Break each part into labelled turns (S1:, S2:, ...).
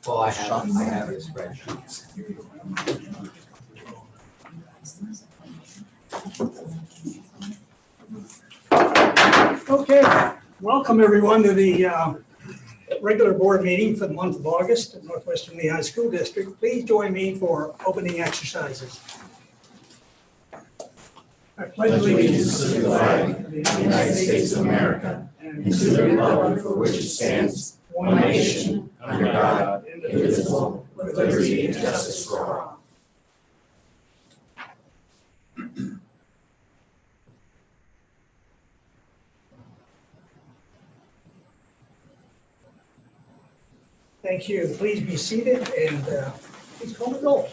S1: Well, I have a spreadsheet.
S2: Okay, welcome everyone to the regular board meeting for the month of August at Northwestern Lehigh School District. Please join me for opening exercises. I pledge allegiance to the flag of the United States of America and to the republic for which it stands, one nation, under God, indivisible, with liberty and justice for all. Thank you. Please be seated and please call the roll.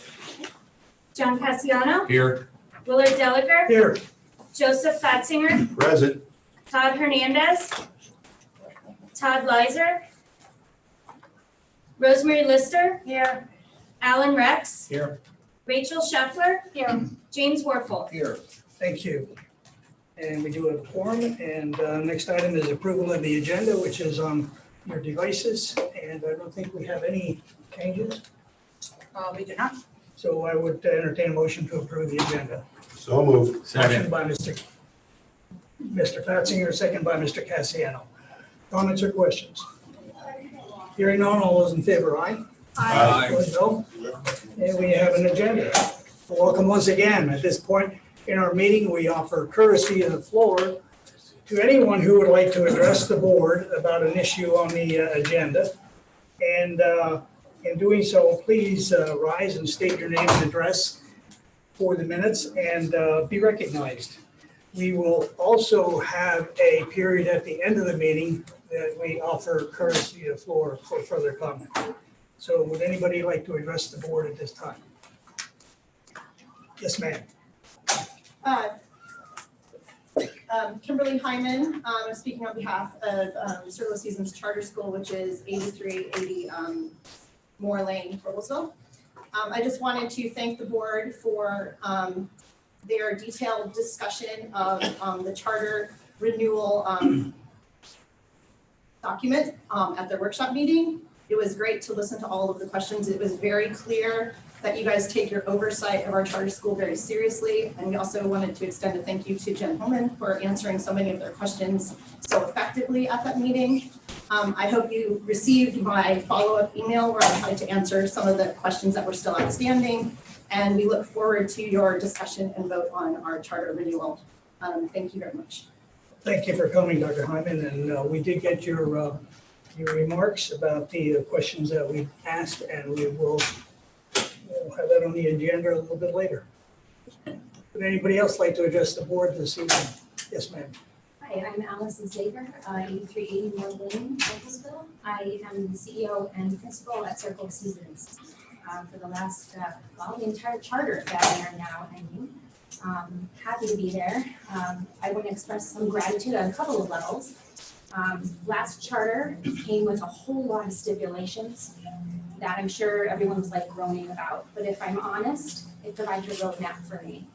S3: John Cassiano,
S1: Here.
S3: Willard Delaker,
S2: Here.
S3: Joseph Fatzinger,
S1: Present.
S3: Todd Hernandez, Todd Leiser, Rosemary Lister, here, Alan Rex,
S1: Here.
S3: Rachel Scheffler, here, James Warfel.
S1: Here.
S2: Thank you. And we do have a quorum, and next item is approval of the agenda, which is on your devices, and I don't think we have any changes.
S4: We do not.
S2: So I would entertain a motion to approve the agenda.
S1: So moved.
S2: Motion by Mr. Fatzinger, second by Mr. Cassiano. Comments or questions? Hearing none, all those in favor, aye?
S1: Aye.
S2: Opposed, no? And we have an agenda. Welcome once again. At this point in our meeting, we offer courtesy of the floor to anyone who would like to address the board about an issue on the agenda. And in doing so, please rise and state your name and address for the minutes and be recognized. We will also have a period at the end of the meeting that we offer courtesy of the floor for further comment. So would anybody like to address the board at this time? Yes, ma'am.
S4: Kimberly Hyman, I'm speaking on behalf of Circle Seasons Charter School, which is 8380 Moore Lane, Forblesville. I just wanted to thank the board for their detailed discussion of the charter renewal document at their workshop meeting. It was great to listen to all of the questions. It was very clear that you guys take your oversight of our charter school very seriously. And we also wanted to extend a thank you to Jen Holman for answering so many of their questions so effectively at that meeting. I hope you received my follow-up email where I tried to answer some of the questions that were still outstanding. And we look forward to your discussion and vote on our charter renewal. Thank you very much.
S2: Thank you for coming, Dr. Hyman. And we did get your remarks about the questions that we asked, and we'll have that on the agenda a little bit later. Would anybody else like to address the board this evening? Yes, ma'am.
S5: Hi, I'm Allison Sager, 8380 Moore Lane, Forblesville. I am the CEO and principal at Circle Seasons for the last, the entire charter that we are now ending. Happy to be there. I want to express some gratitude on a couple of levels. Last charter came with a whole lot of stipulations that I'm sure everyone was like groaning about. But if I'm honest, it provides a roadmap for me.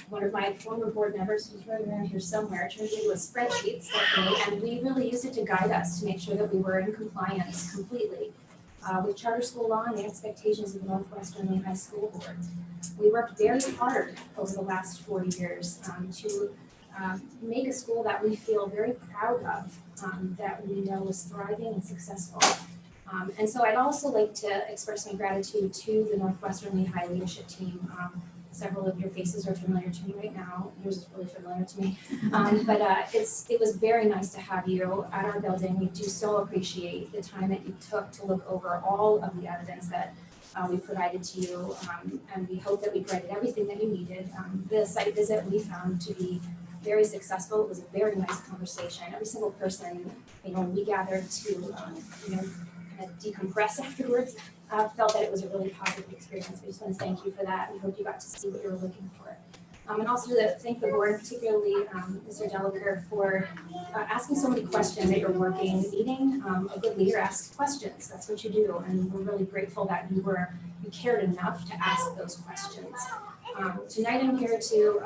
S5: One of my former board members, who's running around here somewhere, turned into a spreadsheet for me, and we really used it to guide us to make sure that we were in compliance completely with charter school law and the expectations of the Northwestern Lehigh School Board. We worked very hard over the last 40 years to make a school that we feel very proud of, that we know is thriving and successful. And so I'd also like to express my gratitude to the Northwestern Lehigh leadership team. Several of your faces are familiar to me right now. Yours is really familiar to me. But it was very nice to have you at our building. We do so appreciate the time that you took to look over all of the evidence that we provided to you. And we hope that we provided everything that you needed. The site visit we found to be very successful. It was a very nice conversation. Every single person, when we gathered to, kind of decompress afterwards, felt that it was a really positive experience. We just want to thank you for that. We hope you got to see what you were looking for. And also to thank the board, particularly Mr. Delaker, for asking so many questions at your working meeting. A good leader asks questions. That's what you do. And we're really grateful that you cared enough to ask those questions. Tonight I'm here to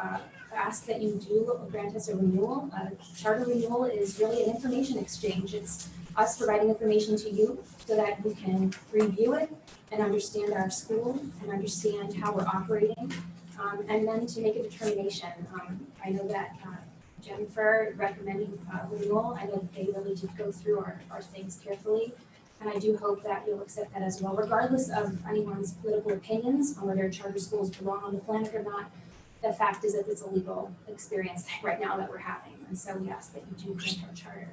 S5: ask that you do grant us a renewal. Charter renewal is really an information exchange. It's us providing information to you so that we can review it and understand our school and understand how we're operating, and then to make a determination. I know that Jennifer recommending renewal. I know that they really did go through our things carefully. And I do hope that you'll accept that as well, regardless of anyone's political opinions on whether charter schools belong on the planet or not. The fact is that it's a legal experience right now that we're having. And so we ask that you do grant our charter.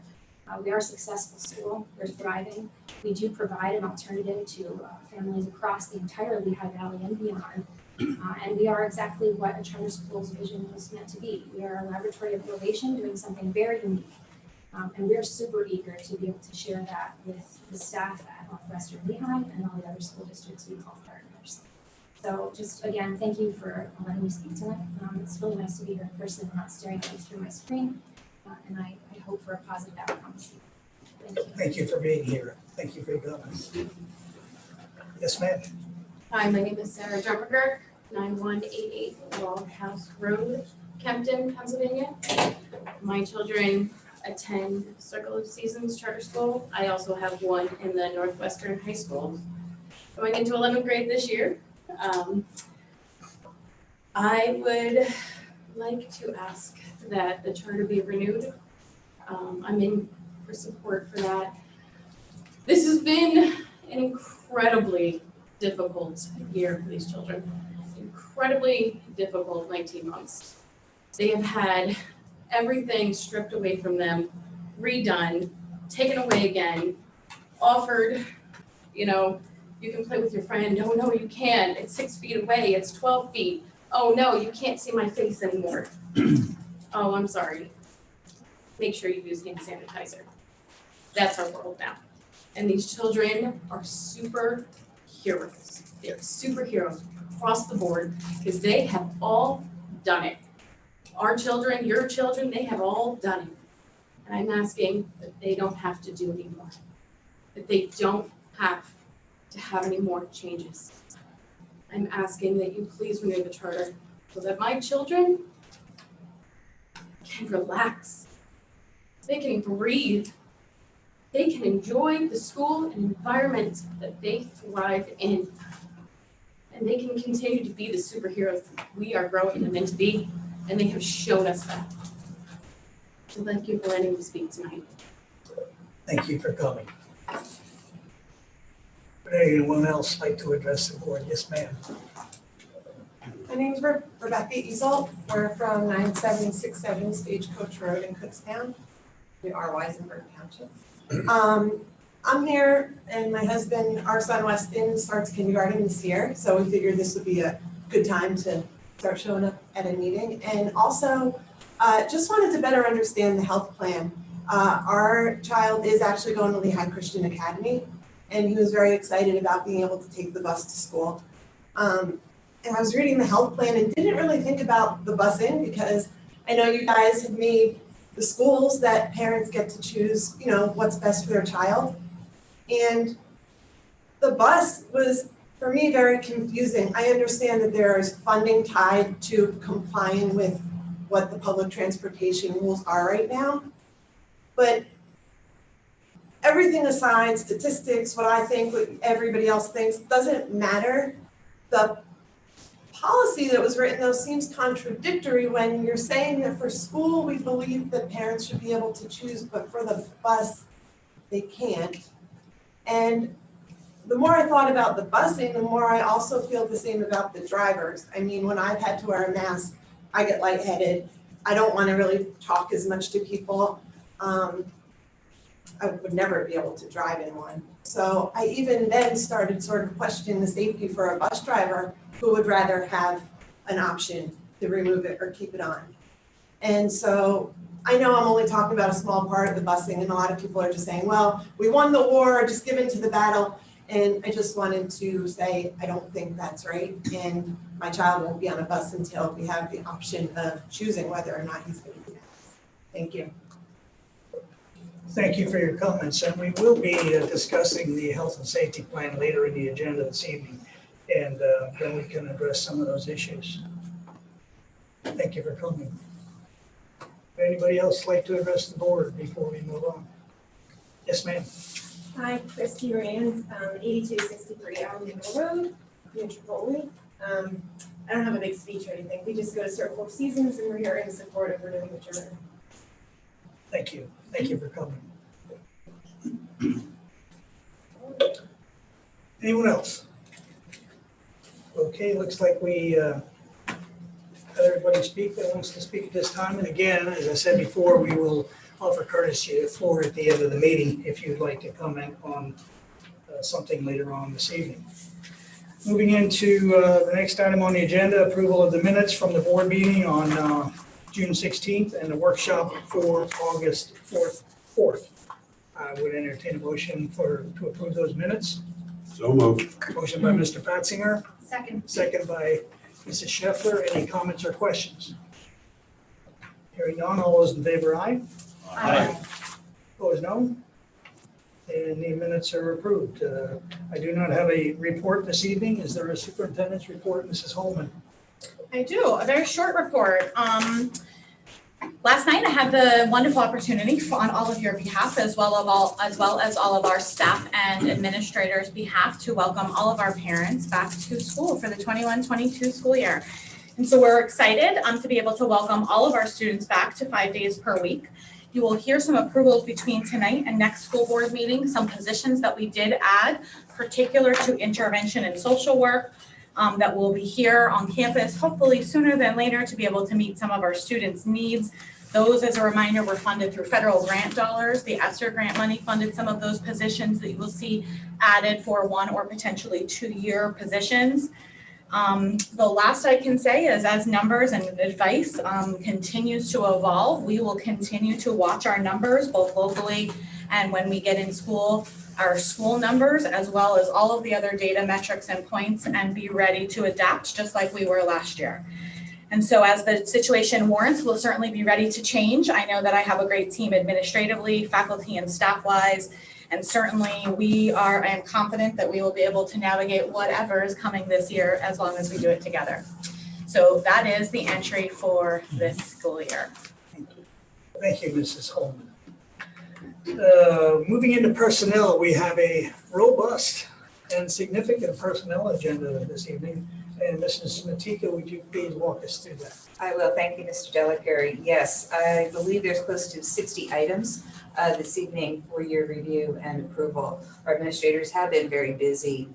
S5: We are a successful school, we're thriving. We do provide an alternative to families across the entire Lehigh Valley and beyond. And we are exactly what a charter school's vision was meant to be. We are a laboratory of innovation doing something very unique. And we're super eager to be able to share that with the staff at Northwestern Lehigh and all the other school districts we call partners. So just again, thank you for letting me speak tonight. It's really nice to be here in person and not staring at you through my screen. And I hope for a positive outcome. Thank you.
S2: Thank you for being here. Thank you for your comments. Yes, ma'am.
S6: Hi, my name is Sarah Drummerger, 9188 Wall House Road, Kempton, Pennsylvania. My children attend Circle of Seasons Charter School. I also have one in the Northwestern High School. Going into 11th grade this year. I would like to ask that the charter be renewed. I'm in for support for that. This has been an incredibly difficult year for these children. Incredibly difficult 19 months. They have had everything stripped away from them, redone, taken away again, offered, you can play with your friend. Oh, no, you can't. It's 6 feet away. It's 12 feet. Oh, no, you can't see my face anymore. Oh, I'm sorry. Make sure you use hand sanitizer. That's our world now. And these children are superheroes. They're superheroes across the board because they have all done it. Our children, your children, they have all done it. And I'm asking that they don't have to do anymore. That they don't have to have any more changes. I'm asking that you please renew the charter so that my children can relax. They can breathe. They can enjoy the school and environment that they thrive in. And they can continue to be the superheroes we are growing them into be. And they have shown us that. So thank you for letting me speak tonight.
S2: Thank you for coming. Would anyone else like to address the board? Yes, ma'am.
S7: My name's Rebecca Easel. We're from 9767 Stagecoach Road in Kutztown. We are Weisenberg Township. I'm here, and my husband, our son Weston, starts kindergarten this year, so we figured this would be a good time to start showing up at a meeting. And also, just wanted to better understand the health plan. Our child is actually going to Lehigh Christian Academy, and he was very excited about being able to take the bus to school. And I was reading the health plan and didn't really think about the busing because I know you guys have made the schools that parents get to choose, what's best for their child. And the bus was, for me, very confusing. I understand that there is funding tied to complying with what the public transportation rules are right now. But everything aside, statistics, what I think, what everybody else thinks, doesn't matter. The policy that was written, though, seems contradictory when you're saying that for school, we believe that parents should be able to choose, but for the bus, they can't. And the more I thought about the busing, the more I also feel the same about the drivers. I mean, when I've had to wear a mask, I get lightheaded. I don't want to really talk as much to people. I would never be able to drive in one. So I even then started sort of questioning the safety for a bus driver who would rather have an option to remove it or keep it on. And so I know I'm only talking about a small part of the busing, and a lot of people are just saying, well, we won the war, just give in to the battle. And I just wanted to say, I don't think that's right. And my child won't be on a bus until we have the option of choosing whether or not he's going to do that. Thank you.
S2: Thank you for your comments, and we will be discussing the health and safety plan later in the agenda this evening, and then we can address some of those issues. Thank you for coming. Would anybody else like to address the board before we move on? Yes, ma'am.
S8: Hi, Christy Rand, 8263 Allenville Road, near Chipotle. I don't have a big speech or anything. We just go to Circle of Seasons and we're here in support of renewing the charter.
S2: Thank you. Thank you for coming. Anyone else? Okay, looks like we had everybody speak that wants to speak at this time. And again, as I said before, we will offer courtesy floor at the end of the meeting if you'd like to comment on something later on this evening. Moving into the next item on the agenda, approval of the minutes from the board meeting on June 16th and the workshop for August 4th. I would entertain a motion to approve those minutes.
S1: So moved.
S2: Motion by Mr. Fatzinger,
S5: Second.
S2: second by Mrs. Scheffler. Any comments or questions? Hearing none, all those in favor, aye. Opposed, no. And the minutes are approved. I do not have a report this evening. Is there a superintendent's report, Mrs. Holman?
S9: I do, a very short report. Last night I had the wonderful opportunity on all of your behalf, as well as all of our staff and administrators' behalf, to welcome all of our parents back to school for the 21-22 school year. And so we're excited to be able to welcome all of our students back to 5 days per week. You will hear some approvals between tonight and next school board meeting, some positions that we did add, particular to intervention and social work, that will be here on campus, hopefully sooner than later, to be able to meet some of our students' needs. Those, as a reminder, were funded through federal grant dollars. The ESSER grant money funded some of those positions that you will see added for 1 or potentially 2-year positions. The last I can say is, as numbers and advice continues to evolve, we will continue to watch our numbers, both locally and when we get in school, our school numbers, as well as all of the other data metrics and points, and be ready to adapt just like we were last year. And so as the situation warrants, we'll certainly be ready to change. I know that I have a great team administratively, faculty and staff-wise, and certainly I am confident that we will be able to navigate whatever is coming this year as long as we do it together. So that is the entry for this school year.
S2: Thank you, Mrs. Holman. Moving into personnel, we have a robust and significant personnel agenda this evening. And Mrs. Matika, would you please walk us through that?
S10: I will. Thank you, Mr. Delacare. Yes, I believe there's close to 60 items this evening for your review and approval. Our administrators have been very busy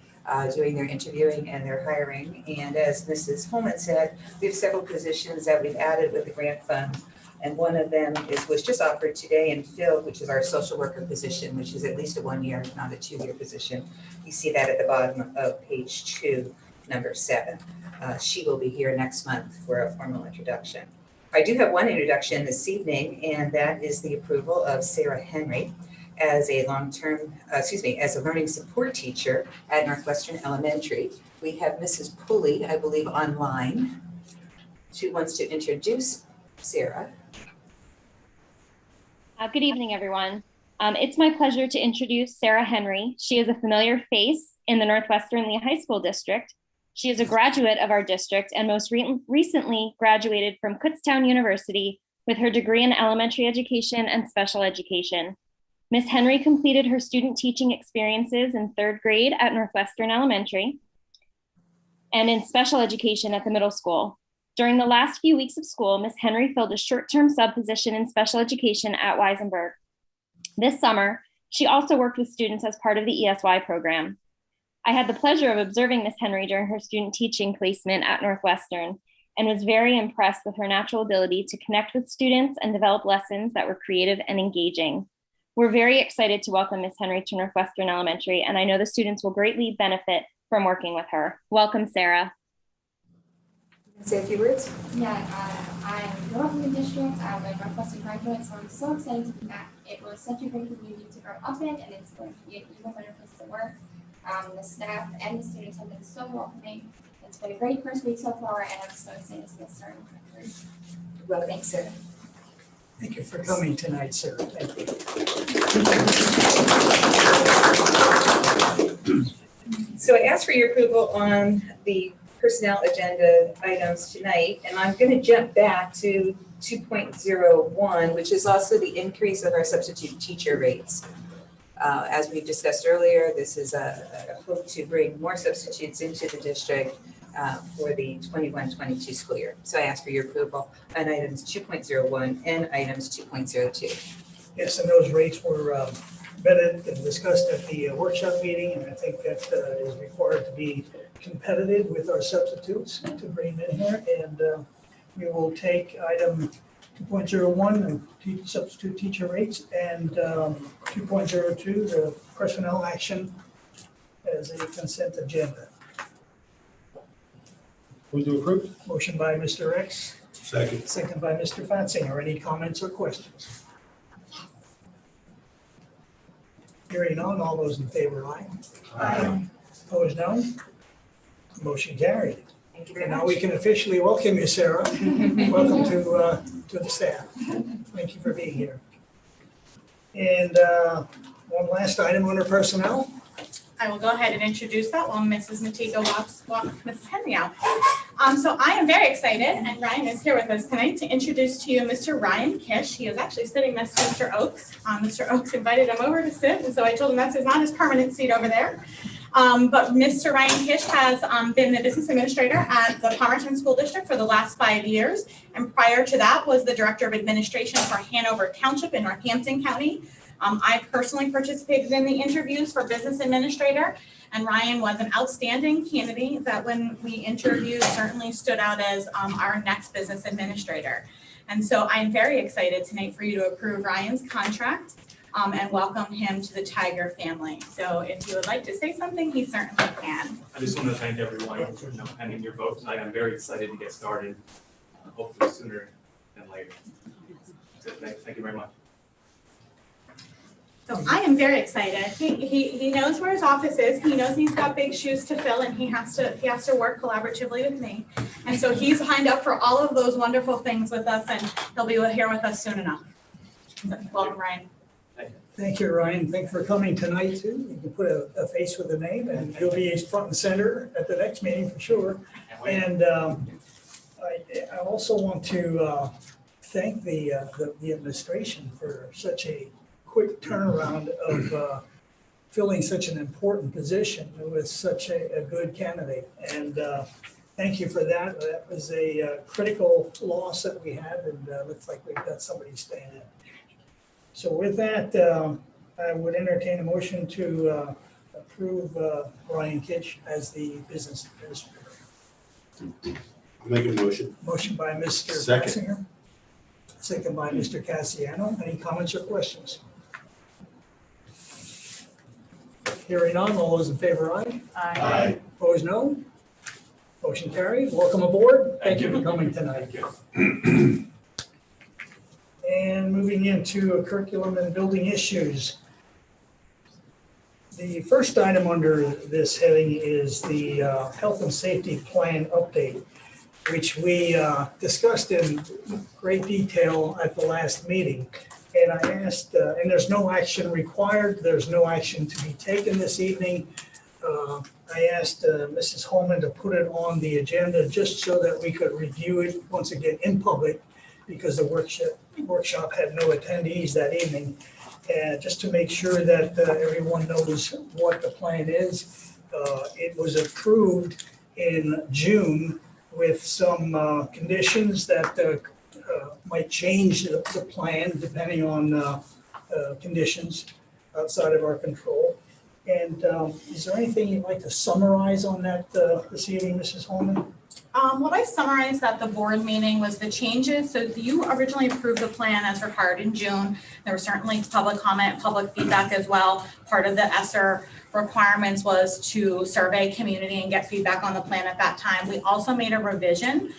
S10: doing their interviewing and their hiring. And as Mrs. Holman said, we have several positions that we've added with the grant fund. And one of them was just offered today and filled, which is our social worker position, which is at least a 1-year, if not a 2-year position. You see that at the bottom of page 2. Number 7. She will be here next month for a formal introduction. I do have one introduction this evening, and that is the approval of Sarah Henry as a as a learning support teacher at Northwestern Elementary. We have Mrs. Pulley, I believe, online. She wants to introduce Sarah.
S11: Good evening, everyone. It's my pleasure to introduce Sarah Henry. She is a familiar face in the Northwestern Lee High School District. She is a graduate of our district and most recently graduated from Kutztown University with her degree in elementary education and special education. Ms. Henry completed her student teaching experiences in 3rd grade at Northwestern Elementary and in special education at the middle school. During the last few weeks of school, Ms. Henry filled a short-term sub position in special education at Weisenberg. This summer, she also worked with students as part of the ESY program. I had the pleasure of observing Ms. Henry during her student teaching placement at Northwestern and was very impressed with her natural ability to connect with students and develop lessons that were creative and engaging. We're very excited to welcome Ms. Henry to Northwestern Elementary, and I know the students will greatly benefit from working with her. Welcome, Sarah.
S10: Say a few words.
S5: Yeah, I grew up in the district. I'm a Northwestern graduate, so I'm so excited to be back. It was such a great community to grow up in, and it's going to be an even better place to work. The staff and the students have been so welcoming. It's been a great first week so far, and I'm so excited to get started.
S10: Well, thanks, Sarah.
S2: Thank you for coming tonight, Sarah. Thank you.
S10: So I asked for your approval on the personnel agenda items tonight, and I'm going to jump back to 2.01, which is also the increase of our substitute teacher rates. As we discussed earlier, this is a hope to bring more substitutes into the district for the 21-22 school year. So I ask for your approval on items 2.01 and items 2.02.
S2: Yes, and those rates were vetted and discussed at the workshop meeting, and I think that is required to be competitive with our substitutes to bring them in here. And we will take item 2.01, the substitute teacher rates, and 2.02, the personnel action, as a consent agenda.
S1: Move to approve.
S2: Motion by Mr. X,
S1: Second.
S2: second by Mr. Fatsinger. Any comments or questions? Hearing none, all those in favor, aye.
S1: Aye.
S2: Opposed, no. Motion carried.
S10: Thank you very
S2: And
S10: much.
S2: now we can officially welcome you, Sarah. Welcome to the staff. Thank you for being here. And one last item under personnel.
S9: I will go ahead and introduce that while Mrs. Matego walks Mrs. Henry out. So I am very excited, and Ryan is here with us tonight to introduce to you Mr. Ryan Kish. He is actually sitting next to Mr. Oakes. Mr. Oakes invited him over to sit, and so I told him that's not his permanent seat over there. But Mr. Ryan Kish has been the business administrator at the Palmerton School District for the last 5 years, and prior to that was the director of administration for Hanover Township in Northampton County. I personally participated in the interviews for business administrator, and Ryan was an outstanding candidate that when we interviewed certainly stood out as our next business administrator. And so I'm very excited tonight for you to approve Ryan's contract and welcome him to the Tiger family. So if you would like to say something, he certainly can.
S12: I just want to thank everyone for pending your vote tonight. I'm very excited to get started, hopefully sooner than later. So thank you very much.
S9: So I am very excited. He knows where his office is. He knows he's got big shoes to fill, and he has to work collaboratively with me. And so he's signed up for all of those wonderful things with us, and he'll be here with us soon enough. So, welcome, Ryan.
S2: Thank you, Ryan. Thanks for coming tonight, too. You can put a face with a name, and you'll be front and center at the next meeting for sure. And I also want to thank the administration for such a quick turnaround of filling such an important position with such a good candidate. And thank you for that. That was a critical loss that we had, and looks like we've got somebody staying in. So with that, I would entertain a motion to approve Ryan Kitch as the business administrator.
S1: I'll make a motion.
S2: Motion by Mr.
S1: Second.
S2: Fatsinger. Second by Mr. Cassiano. Any comments or questions? Hearing none, all those in favor, aye.
S1: Aye.
S2: Opposed, no. Motion carried. Welcome aboard. Thank you for coming tonight.
S12: Thank you.
S2: And moving into curriculum and building issues. The first item under this heading is the health and safety plan update, which we discussed in great detail at the last meeting. And I asked, and there's no action required, there's no action to be taken this evening. I asked Mrs. Holman to put it on the agenda just so that we could review it once again in public, because the workshop had no attendees that evening. And just to make sure that everyone knows what the plan is. It was approved in June with some conditions that might change the plan depending on conditions outside of our control. And is there anything you'd like to summarize on that this evening, Mrs. Holman?
S9: What I summarized at the board meeting was the changes. So you originally approved the plan as required in June. There was certainly public comment, public feedback as well. Part of the ESSER requirements was to survey community and get feedback on the plan at that time. We also made a revision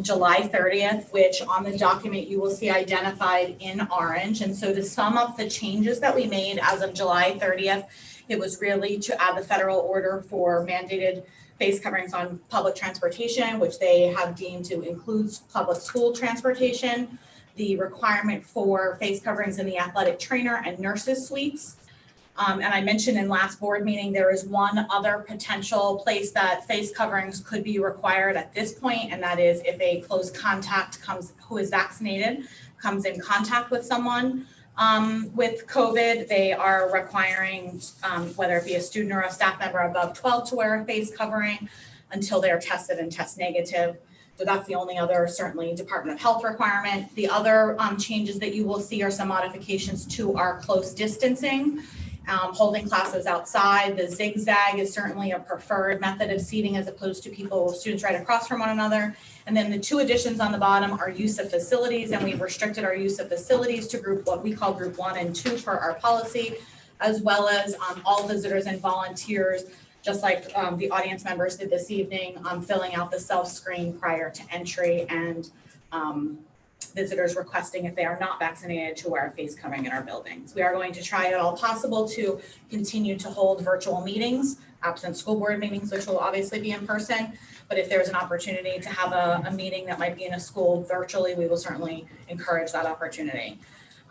S9: July 30th, which on the document you will see identified in orange. And so to sum up the changes that we made as of July 30th, it was really to add the federal order for mandated face coverings on public transportation, which they have deemed to include public school transportation, the requirement for face coverings in the athletic trainer and nurses suites, And I mentioned in last board meeting, there is one other potential place that face coverings could be required at this point, and that is if a close contact who is vaccinated comes in contact with someone with COVID, they are requiring, whether it be a student or a staff member above 12 to wear a face covering until they're tested and test negative. So that's the only other, certainly, Department of Health requirement. The other changes that you will see are some modifications to our close distancing. Holding classes outside. The zigzag is certainly a preferred method of seating as opposed to students right across from one another. And then the two additions on the bottom are use of facilities, and we've restricted our use of facilities to what we call group 1 and 2 for our policy, as well as all visitors and volunteers, just like the audience members did this evening, filling out the self-screen prior to entry, and visitors requesting, if they are not vaccinated, to wear a face covering in our buildings. We are going to try at all possible to continue to hold virtual meetings, absent school board meetings, which will obviously be in person. But if there's an opportunity to have a meeting that might be in a school virtually, we will certainly encourage that opportunity.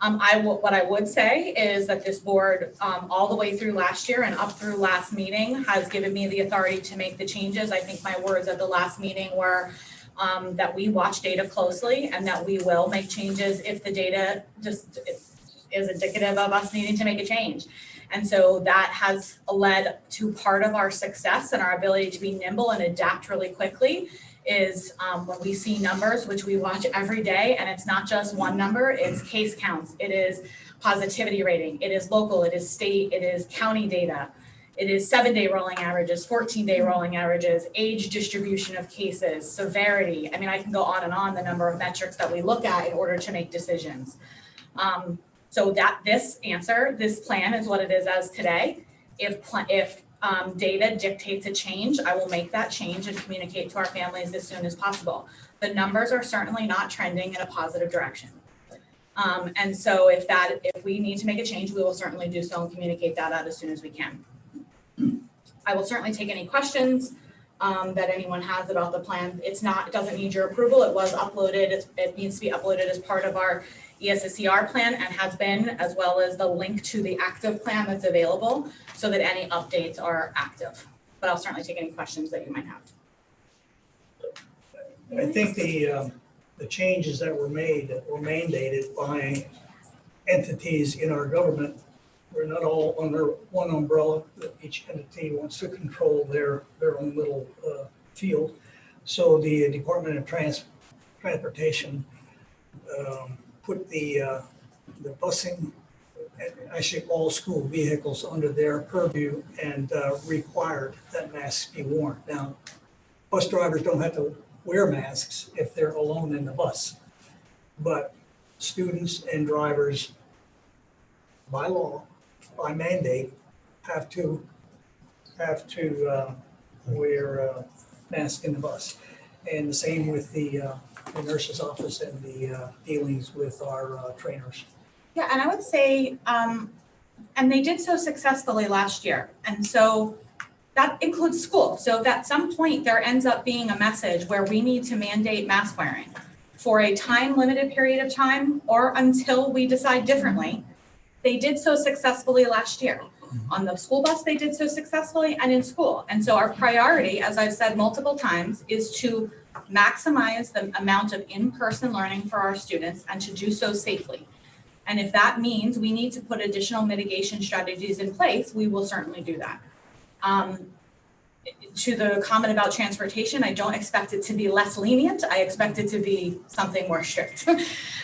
S9: What I would say is that this board, all the way through last year and up through last meeting, has given me the authority to make the changes. I think my words at the last meeting were that we watch data closely and that we will make changes if the data just is indicative of us needing to make a change. And so that has led to part of our success and our ability to be nimble and adapt really quickly is when we see numbers, which we watch every day, and it's not just one number, it's case counts, it is positivity rating, it is local, it is state, it is county data. It is 7-day rolling averages, 14-day rolling averages, age distribution of cases, severity. I mean, I can go on and on the number of metrics that we look at in order to make decisions. So this plan is what it is as today. If data dictates a change, I will make that change and communicate to our families as soon as possible. The numbers are certainly not trending in a positive direction. And so if we need to make a change, we will certainly do so and communicate that out as soon as we can. I will certainly take any questions that anyone has about the plan. It doesn't need your approval. It was uploaded. It needs to be uploaded as part of our ESSER plan and has been, as well as the link to the active plan that's available so that any updates are active. But I'll certainly take any questions that you might have.
S2: I think the changes that were made, that were mandated by entities in our government, we're not all under one umbrella. Each entity wants to control their own little field. So the Department of Transportation put the busing, actually all school vehicles, under their purview and required that masks be worn. Now, bus drivers don't have to wear masks if they're alone in the bus, but students and drivers, by law, by mandate, have to wear a mask in the bus. And the same with the nurse's office and the dealings with our trainers.
S9: Yeah, and I would say, and they did so successfully last year. And so that includes school. So if at some point there ends up being a message where we need to mandate mask wearing for a time limited period of time or until we decide differently, they did so successfully last year. On the school bus, they did so successfully, and in school. And so our priority, as I've said multiple times, is to maximize the amount of in-person learning for our students and to do so safely. And if that means we need to put additional mitigation strategies in place, we will certainly do that. To the comment about transportation, I don't expect it to be less lenient. I expect it to be something more strict.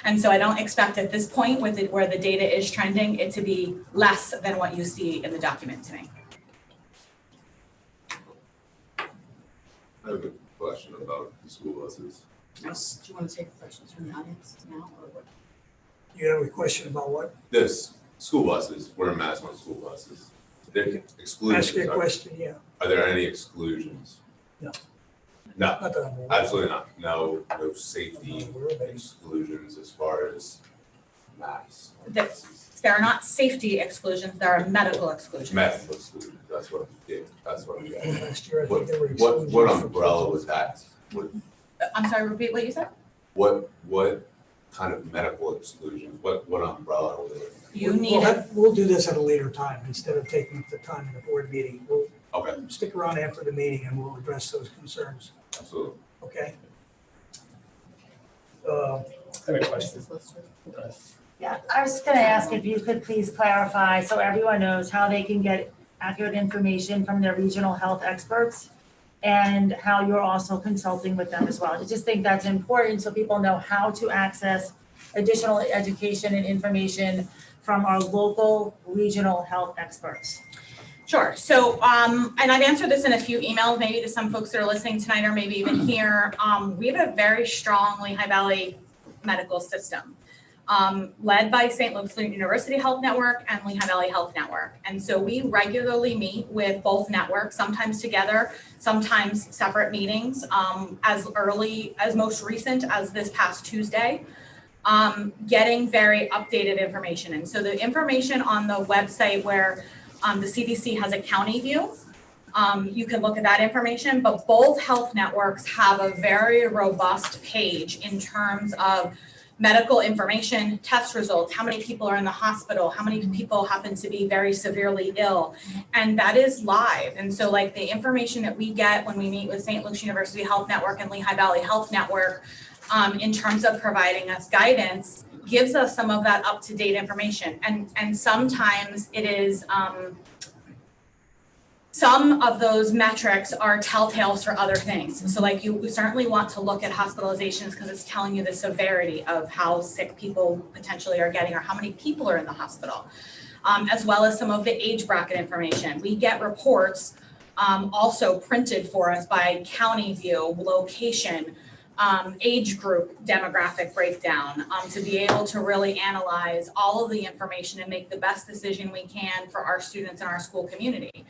S9: And so I don't expect at this point with it, where the data is trending, it to be less than what you see in the document today.
S13: I have a question about the school buses.
S9: Do you want to take questions from the audience now or what?
S2: You have a question about what?
S13: This, school buses, wear a mask on school buses. There exclusions.
S2: Ask your question, yeah.
S13: Are there any exclusions?
S2: No.
S13: No,
S2: Not that I'm aware of.
S13: absolutely not. No safety exclusions as far as masks.
S9: There are not safety exclusions, there are medical exclusions.
S13: Medical exclusions, that's what I'm getting.
S2: Last year, I think there were
S13: What
S2: exclusions for
S13: umbrella
S2: kids.
S13: was that? What
S9: I'm sorry, repeat what you said?
S13: what kind of medical exclusions? What umbrella are they?
S9: You
S2: We'll
S9: need it.
S2: we'll do this at a later time instead of taking up the time in the board meeting. We'll
S13: Okay,
S2: stick around after the meeting and we'll address those concerns,
S13: absolutely.
S2: okay?
S1: I have a question.
S14: Yeah, I was just gonna ask if you could please clarify, so everyone knows how they can get accurate information from their regional health experts and how you're also consulting with them as well. I just think that's important so people know how to access additional education and information from our local regional health experts.
S9: Sure. So, and I've answered this in a few emails, maybe to some folks that are listening tonight or maybe even here. We have a very strong Lehigh Valley medical system, led by St. Luke's University Health Network and Lehigh Valley Health Network. And so we regularly meet with both networks, sometimes together, sometimes separate meetings, as most recent as this past Tuesday. Getting very updated information. And so the information on the website where the CDC has a county view, you can look at that information, but both health networks have a very robust page in terms of medical information, test results, how many people are in the hospital, how many people happen to be very severely ill, and that is live. And so like the information that we get when we meet with St. Luke's University Health Network and Lehigh Valley Health Network, in terms of providing us guidance, gives us some of that up-to-date information. And sometimes it is, some of those metrics are telltales for other things. So like you certainly want to look at hospitalizations because it's telling you the severity of how sick people potentially are getting or how many people are in the hospital, as well as some of the age bracket information. We get reports also printed for us by county view, location, age group demographic breakdown, to be able to really analyze all of the information and make the best decision we can for our students and our school community.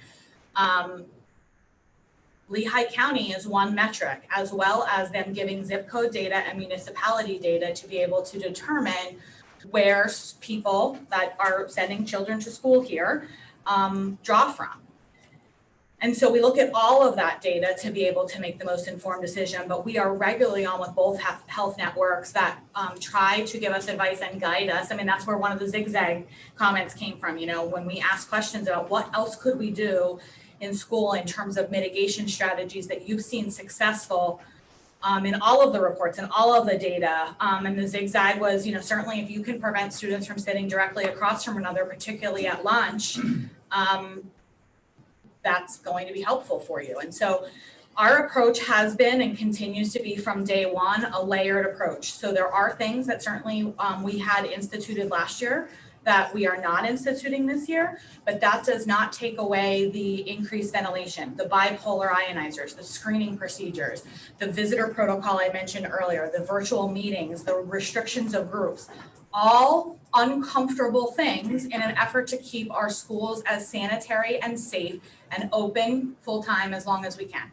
S9: Lehigh County is one metric, as well as them giving zip code data and municipality data to be able to determine where people that are sending children to school here draw from. And so we look at all of that data to be able to make the most informed decision, but we are regularly on with both health networks that try to give us advice and guide us. I mean, that's where one of the zigzag comments came from, you know, when we ask questions about what else could we do in school in terms of mitigation strategies that you've seen successful in all of the reports and all of the data. And the zigzag was, you know, certainly if you can prevent students from sitting directly across from another, particularly at lunch, that's going to be helpful for you. And so our approach has been and continues to be from day one, a layered approach. So there are things that certainly we had instituted last year that we are not instituting this year, but that does not take away the increased ventilation, the bipolar ionizers, the screening procedures, the visitor protocol I mentioned earlier, the virtual meetings, the restrictions of groups, all uncomfortable things in an effort to keep our schools as sanitary and safe and open full-time as long as we can.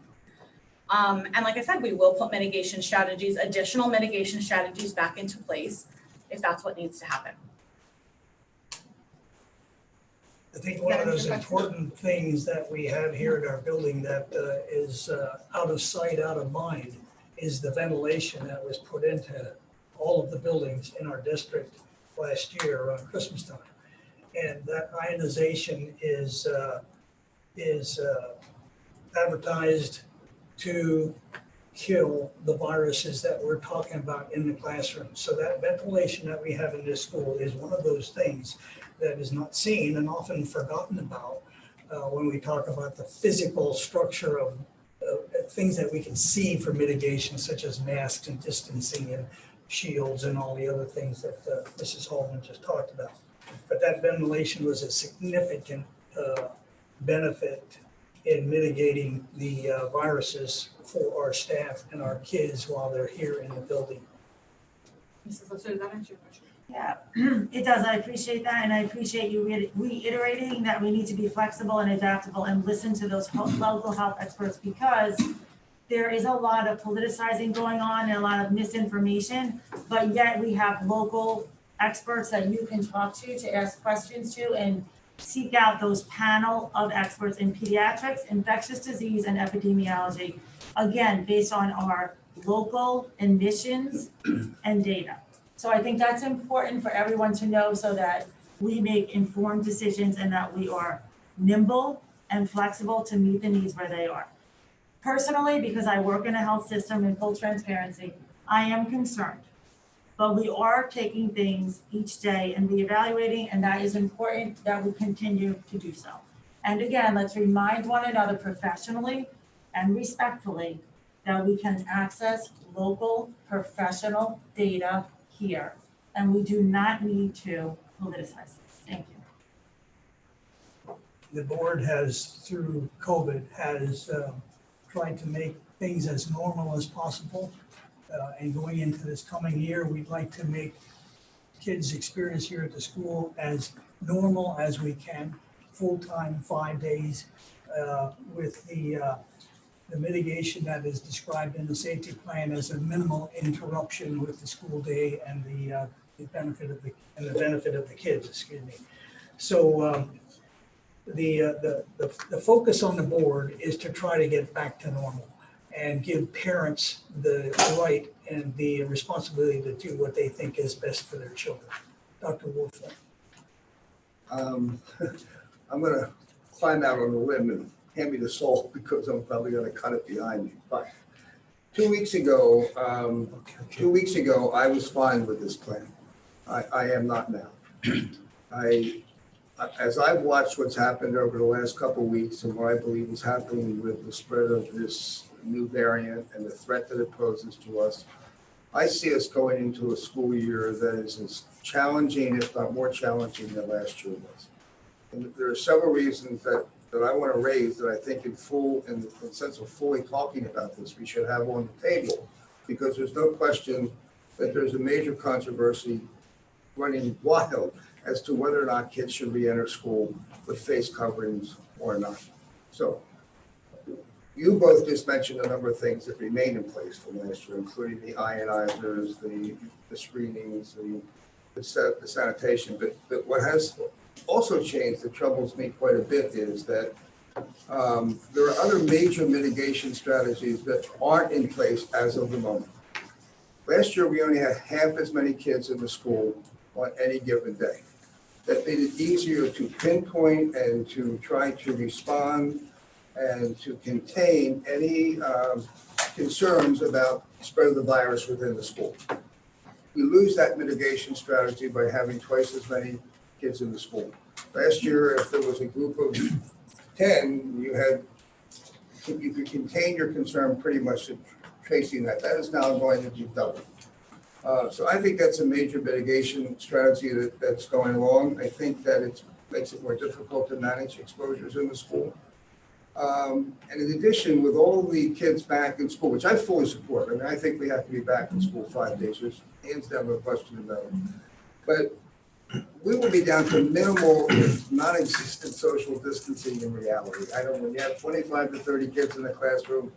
S9: And like I said, we will put mitigation strategies, additional mitigation strategies back into place if that's what needs to happen.
S2: I think one of those important things that we have here at our building that is out of sight, out of mind, is the ventilation that was put into all of the buildings in our district last year around Christmas time. And that ionization is advertised to kill the viruses that we're talking about in the classroom. So that ventilation that we have in this school is one of those things that is not seen and often forgotten about when we talk about the physical structure of things that we can see for mitigation, such as masks and distancing and shields and all the other things that Mrs. Holman just talked about. But that ventilation was a significant benefit in mitigating the viruses for our staff and our kids while they're here in the building.
S9: Mrs. Lister, does that answer your question?
S14: Yeah, it does. I appreciate that. And I appreciate you reiterating that we need to be flexible and adaptable and listen to those local health experts, because there is a lot of politicizing going on and a lot of misinformation, but yet we have local experts that you can talk to ask questions to, and seek out those panel of experts in pediatrics, infectious disease, and epidemiology, again, based on our local admissions and data. So I think that's important for everyone to know so that we make informed decisions and that we are nimble and flexible to meet the needs where they are. Personally, because I work in a health system in full transparency, I am concerned. But we are taking things each day and reevaluating, and that is important that we continue to do so. And again, let's remind one another professionally and respectfully that we can access local professional data here, and we do not need to politicize this. Thank you.
S2: The board has, through COVID, has tried to make things as normal as possible. And going into this coming year, we'd like to make kids' experience here at the school as normal as we can, full-time, 5 days, with the mitigation that is described in the safety plan as a minimal interruption with the school day and the benefit of the kids, excuse me. So the focus on the board is to try to get back to normal and give parents the right and the responsibility to do what they think is best for their children. Dr. Wolfson.
S15: I'm gonna climb out on a limb and hand me the salt because I'm probably gonna cut it behind me. But 2 weeks ago, I was fine with this plan. I am not now. As I've watched what's happened over the last couple of weeks and what I believe is happening with the spread of this new variant and the threat that it poses to us, I see us going into a school year that is as challenging, if not more challenging than last year was. And there are several reasons that I want to raise that I think in the sense of fully talking about this, we should have on the table, because there's no question that there's a major controversy running wild as to whether or not kids should re-enter school with face coverings or not. So you both just mentioned a number of things that remain in place from last year, including the ionizers, the screenings, the sanitation. But what has also changed that troubles me quite a bit is that there are other major mitigation strategies that aren't in place as of the moment. Last year, we only had half as many kids in the school on any given day. That made it easier to pinpoint and to try to respond and to contain any concerns about the spread of the virus within the school. We lose that mitigation strategy by having twice as many kids in the school. Last year, if there was a group of 10, you could contain your concern pretty much to tracing that. That is now going to be doubled. So I think that's a major mitigation strategy that's going along. I think that it makes it more difficult to manage exposures in the school. And in addition, with all the kids back in school, which I fully support, I mean, I think we have to be back in school 5 days. There's hands down no question about it. But we will be down to minimal, if non-existent social distancing in reality. I know when you have 25 to 30 kids in the classroom,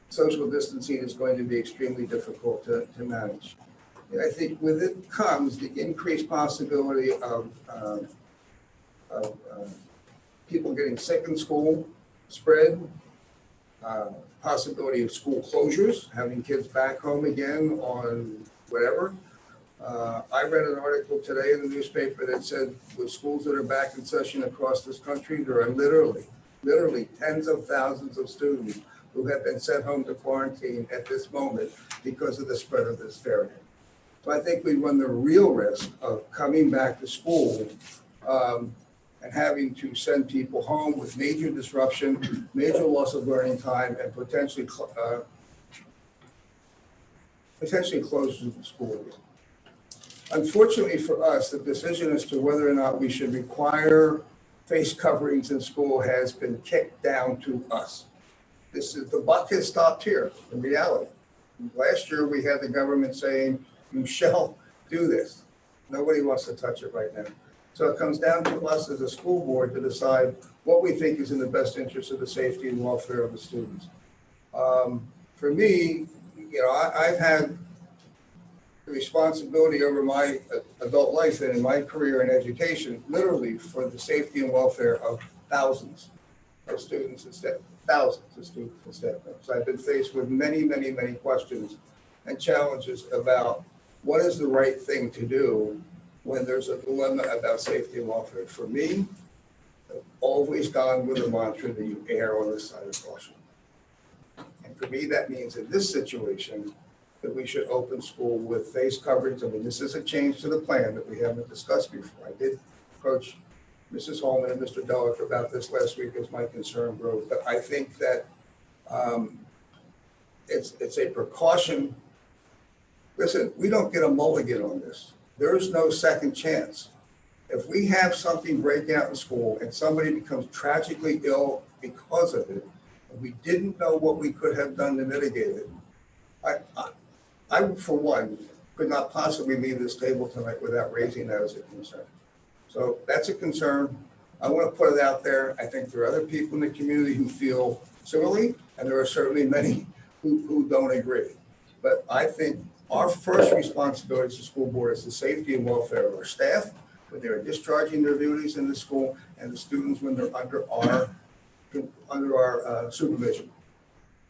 S15: social distancing is going to be extremely difficult to manage. And I think with it comes the increased possibility of people getting sick in school, spread, possibility of school closures, having kids back home again on whatever. I read an article today in the newspaper that said with schools that are back in session across this country, there are literally tens of thousands of students who have been sent home to quarantine at this moment because of the spread of this variant. So I think we run the real risk of coming back to school and having to send people home with major disruption, major loss of learning time, and potentially close the school again. Unfortunately for us, the decision as to whether or not we should require face coverings in school has been kicked down to us. The buck has stopped here in reality. Last year, we had the government saying, you shall do this. Nobody wants to touch it right now. So it comes down to us as a school board to decide what we think is in the best interest of the safety and welfare of the students. For me, I've had the responsibility over my adult life and in my career in education, literally for the safety and welfare of thousands of students and staff, thousands of students and staff members. I've been faced with many, many, many questions and challenges about what is the right thing to do when there's a dilemma about safety and welfare? For me, I've always gone with the mantra that you err on the side of caution. And for me, that means in this situation, that we should open school with face coverings. I mean, this is a change to the plan that we haven't discussed before. I did approach Mrs. Holman and Mr. Delic about this last week as my concern grew, but I think that it's a precaution. Listen, we don't get a mulligan on this. There is no second chance. If we have something break out in school and somebody becomes tragically ill because of it, and we didn't know what we could have done to mitigate it, I, for one, could not possibly leave this table tonight without raising that as a concern. So that's a concern. I want to put it out there. I think there are other people in the community who feel similarly, and there are certainly many who don't agree. But I think our first responsibility as a school board is the safety and welfare of our staff when they're discharging their duties in the school, and the students when they're under our supervision.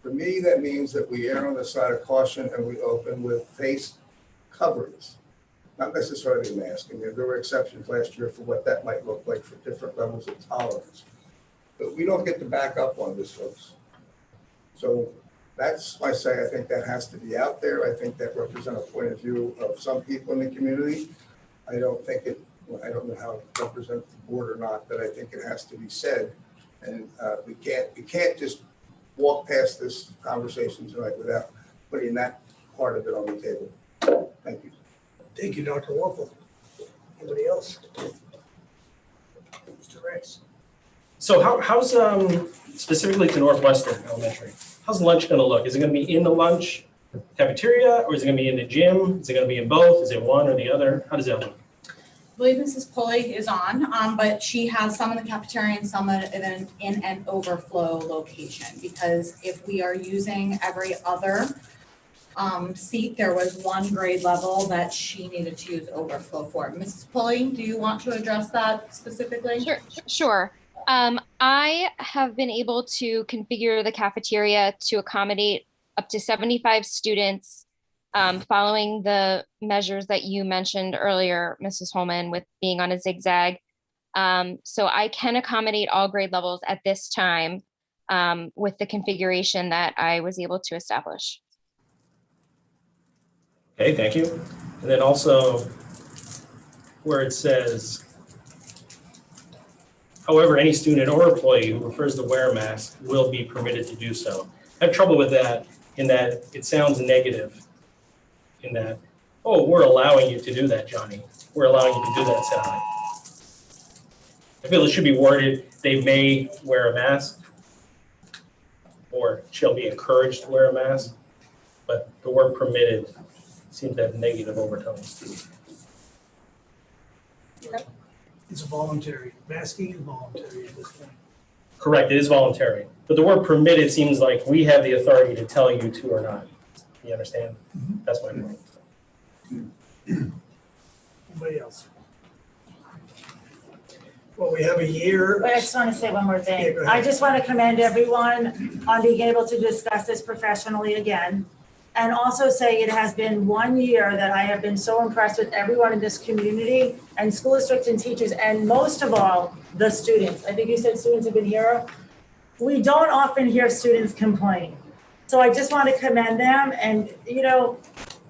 S15: For me, that means that we err on the side of caution and we open with face coverings, not necessarily masking. There were exceptions last year for what that might look like for different levels of tolerance. But we don't get to back up on this, folks. So that's why I say I think that has to be out there. I think that represents a point of view of some people in the community. I don't know how it represents the board or not, but I think it has to be said. And we can't just walk past this conversation tonight without putting that part of it on the table. Thank you.
S2: Thank you, Dr. Warfel. Anybody else? Mr. Rex.
S1: So how's, specifically to Northwestern Elementary, how's lunch gonna look? Is it gonna be in the lunch cafeteria, or is it gonna be in the gym? Is it gonna be in both? Is it one or the other? How does that look?
S9: I believe Mrs. Pulley is on, but she has some in the cafeteria and some in an overflow location, because if we are using every other seat, there was one grade level that she needed to use overflow for. Mrs. Pulley, do you want to address that specifically?
S11: Sure. I have been able to configure the cafeteria to accommodate up to 75 students, following the measures that you mentioned earlier, Mrs. Holman, with being on a zigzag. So I can accommodate all grade levels at this time with the configuration that I was able to establish.
S1: Okay, thank you. And then also where it says, however, any student or employee who prefers to wear a mask will be permitted to do so. I have trouble with that in that it sounds negative in that, oh, we're allowing you to do that, Johnny. We're allowing you to do that, Sally. I feel it should be worded, they may wear a mask or shall be encouraged to wear a mask, but the word permitted seems to have negative overtones to it.
S2: It's voluntary. Masking is voluntary at this point.
S1: Correct, it is voluntary. But the word permitted seems like we have the authority to tell you to or not. You understand? That's my point.
S2: Anybody else? Well, we have a year.
S14: But I just want to say one more
S2: Yeah,
S14: thing.
S2: go ahead.
S14: I just want to commend everyone on being able to discuss this professionally again. And also say it has been 1 year that I have been so impressed with everyone in this community and school districts and teachers, and most of all, the students. I think you said students have been here. We don't often hear students complain. So I just want to commend them and,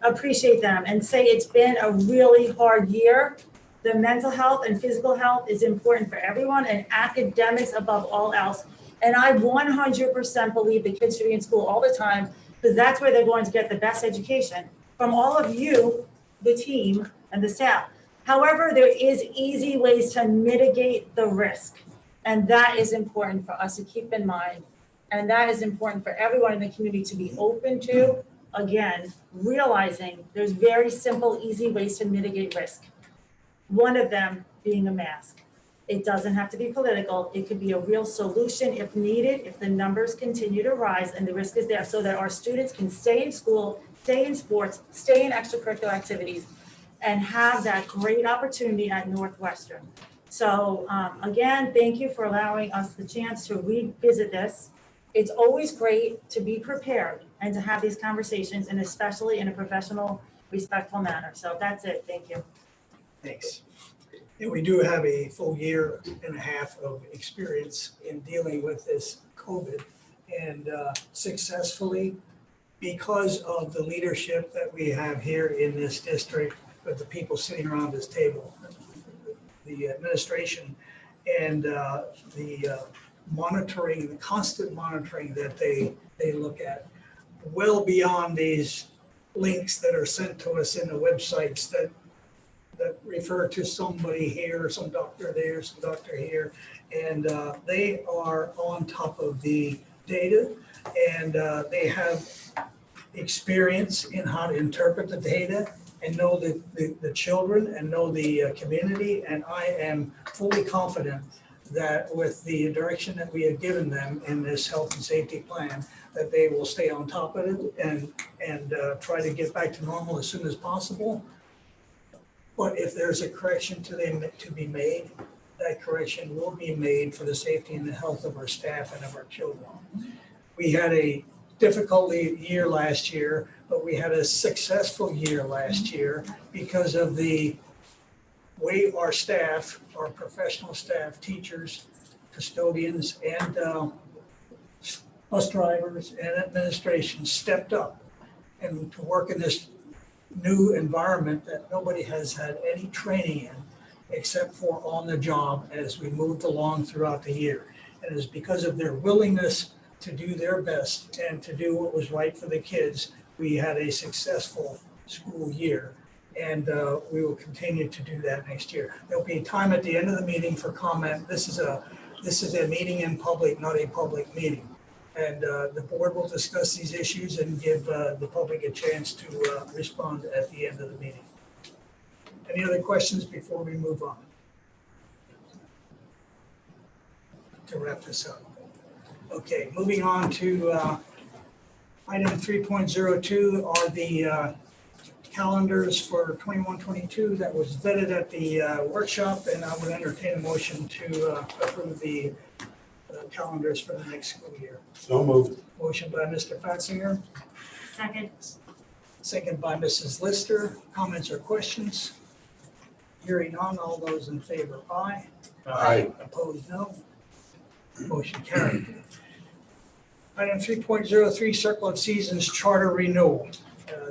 S14: appreciate them and say it's been a really hard year. The mental health and physical health is important for everyone, and academics above all else. And I 100% believe the kids should be in school all the time, because that's where they're going to get the best education from all of you, the team and the staff. However, there is easy ways to mitigate the risk. And that is important for us to keep in mind. And that is important for everyone in the community to be open to, again, realizing there's very simple, easy ways to mitigate risk. One of them being a mask. It doesn't have to be political. It could be a real solution if needed, if the numbers continue to rise and the risk is there, so that our students can stay in school, stay in sports, stay in extracurricular activities, and have that great opportunity at Northwestern. So again, thank you for allowing us the chance to revisit this. It's always great to be prepared and to have these conversations, and especially in a professional respectful manner. So that's it. Thank you.
S2: Thanks. And we do have a full year and a half of experience in dealing with this COVID and successfully, because of the leadership that we have here in this district, with the people sitting around this table, the administration and the monitoring, the constant monitoring that they look at, well beyond these links that are sent to us in the websites that refer to somebody here, some doctor there, some doctor here. And they are on top of the data, and they have experience in how to interpret the data and know the children and know the community. And I am fully confident that with the direction that we have given them in this health and safety plan, that they will stay on top of it and try to get back to normal as soon as possible. But if there's a correction to be made, that correction will be made for the safety and the health of our staff and of our children. We had a difficult year last year, but we had a successful year last year because of the way our staff, our professional staff, teachers, custodians, and bus drivers and administration stepped up and to work in this new environment that nobody has had any training in except for on the job as we moved along throughout the year. And it's because of their willingness to do their best and to do what was right for the kids, we had a successful school year. And we will continue to do that next year. There'll be time at the end of the meeting for comment. This is a meeting in public, not a public meeting. And the board will discuss these issues and give the public a chance to respond at the end of the meeting. Any other questions before we move on? To wrap this up. Okay, moving on to item 3.02 are the calendars for 21-22 that was vetted at the workshop, and I would entertain a motion to approve the calendars for the next school year.
S16: So moved.
S2: Motion by Mr. Fatsinger,
S14: Second.
S2: second by Mrs. Lister. Comments or questions? Hearing none, all those in favor, aye.
S16: Aye.
S2: Opposed, no. Motion carried. Item 3.03, Circle of Seasons Charter Renewal.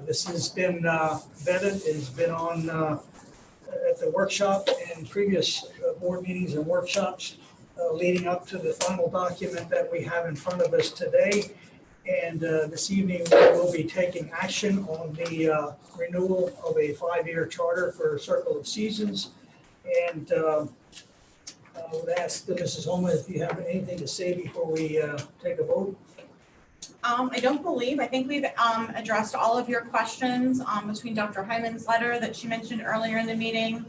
S2: This has been vetted, it's been on at the workshop and previous board meetings and workshops leading up to the final document that we have in front of us today. And this evening, we will be taking action on the renewal of a 5-year charter for Circle of Seasons. And I would ask Mrs. Holman if you have anything to say before we take a vote.
S9: I don't believe, I think we've addressed all of your questions between Dr. Hyman's letter that she mentioned earlier in the meeting.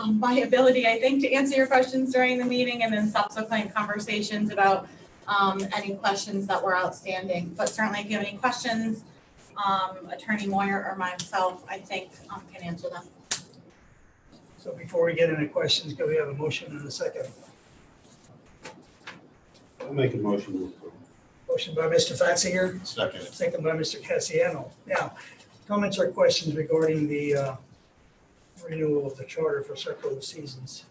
S9: My ability, I think, to answer your questions during the meeting, and then subsequent conversations about any questions that were outstanding. But certainly if you have any questions, Attorney Moyer or myself, I think can answer them.
S2: So before we get into questions, can we have a motion and a second?
S16: I'll make a motion to approve.
S2: Motion by Mr. Fatsinger,
S16: Second.
S2: second by Mr. Cassiano. Now, comments or questions regarding the renewal of the charter for Circle of Seasons?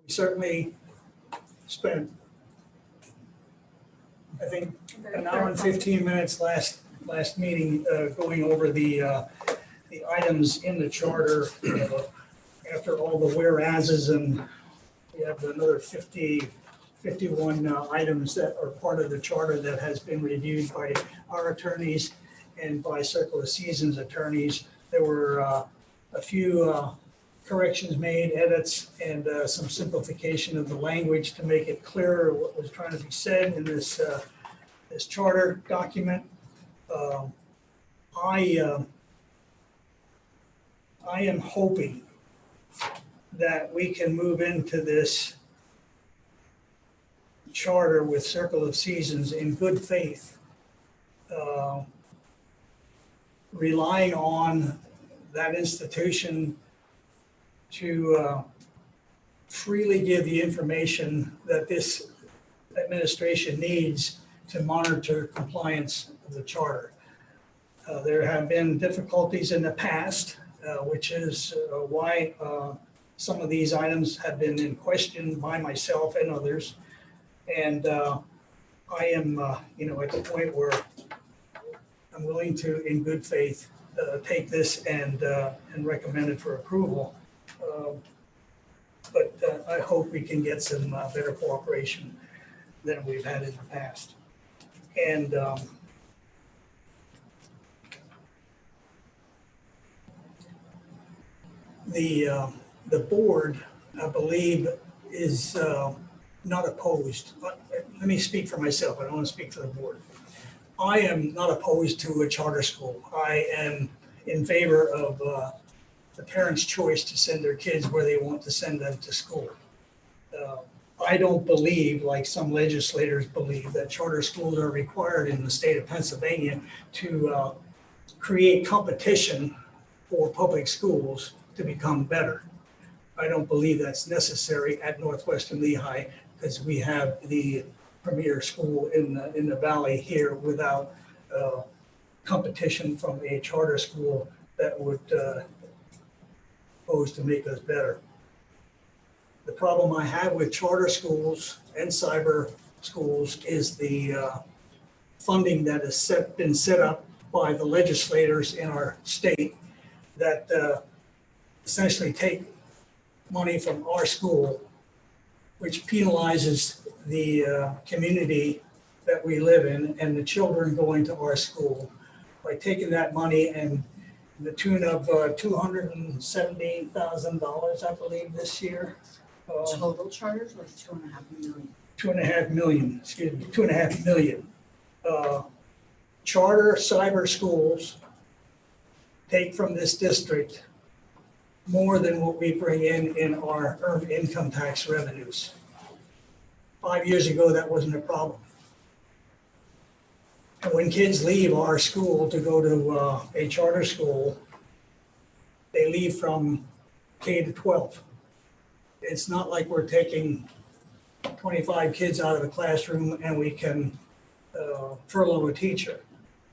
S2: We certainly spent, I think, an hour and 15 minutes last meeting going over the items in the charter after all the whereases, and we have another 51 items that are part of the charter that has been reviewed by our attorneys and by Circle of Seasons attorneys. There were a few corrections made, edits, and some simplification of the language to make it clearer what was trying to be said in this this charter document. I am hoping that we can move into this charter with Circle of Seasons in good faith, relying on that institution to freely give the information that this administration needs to monitor compliance of the charter. There have been difficulties in the past, which is why some of these items have been in question by myself and others. And I am, at the point where I'm willing to, in good faith, take this and recommend it for approval. But I hope we can get some better cooperation than we've had in the past. And the board, I believe, is not opposed. Let me speak for myself. I don't want to speak for the board. I am not opposed to a charter school. I am in favor of the parents' choice to send their kids where they want to send them to school. I don't believe, like some legislators believe, that charter schools are required in the state of Pennsylvania to create competition for public schools to become better. I don't believe that's necessary at Northwestern Lehigh because we have the premier school in the valley here without competition from a charter school that would pose to make us better. The problem I have with charter schools and cyber schools is the funding that has been set up by the legislators in our state that essentially take money from our school, which penalizes the community that we live in and the children going to our school by taking that money and the tune of $217,000, I believe, this year.
S17: Total charters or 2.5 million?
S2: 2.5 million, excuse me, 2.5 million. Charter cyber schools take from this district more than what we bring in our earned income tax revenues. 5 years ago, that wasn't a problem. And when kids leave our school to go to a charter school, they leave from K to 12. It's not like we're taking 25 kids out of the classroom and we can furlough a teacher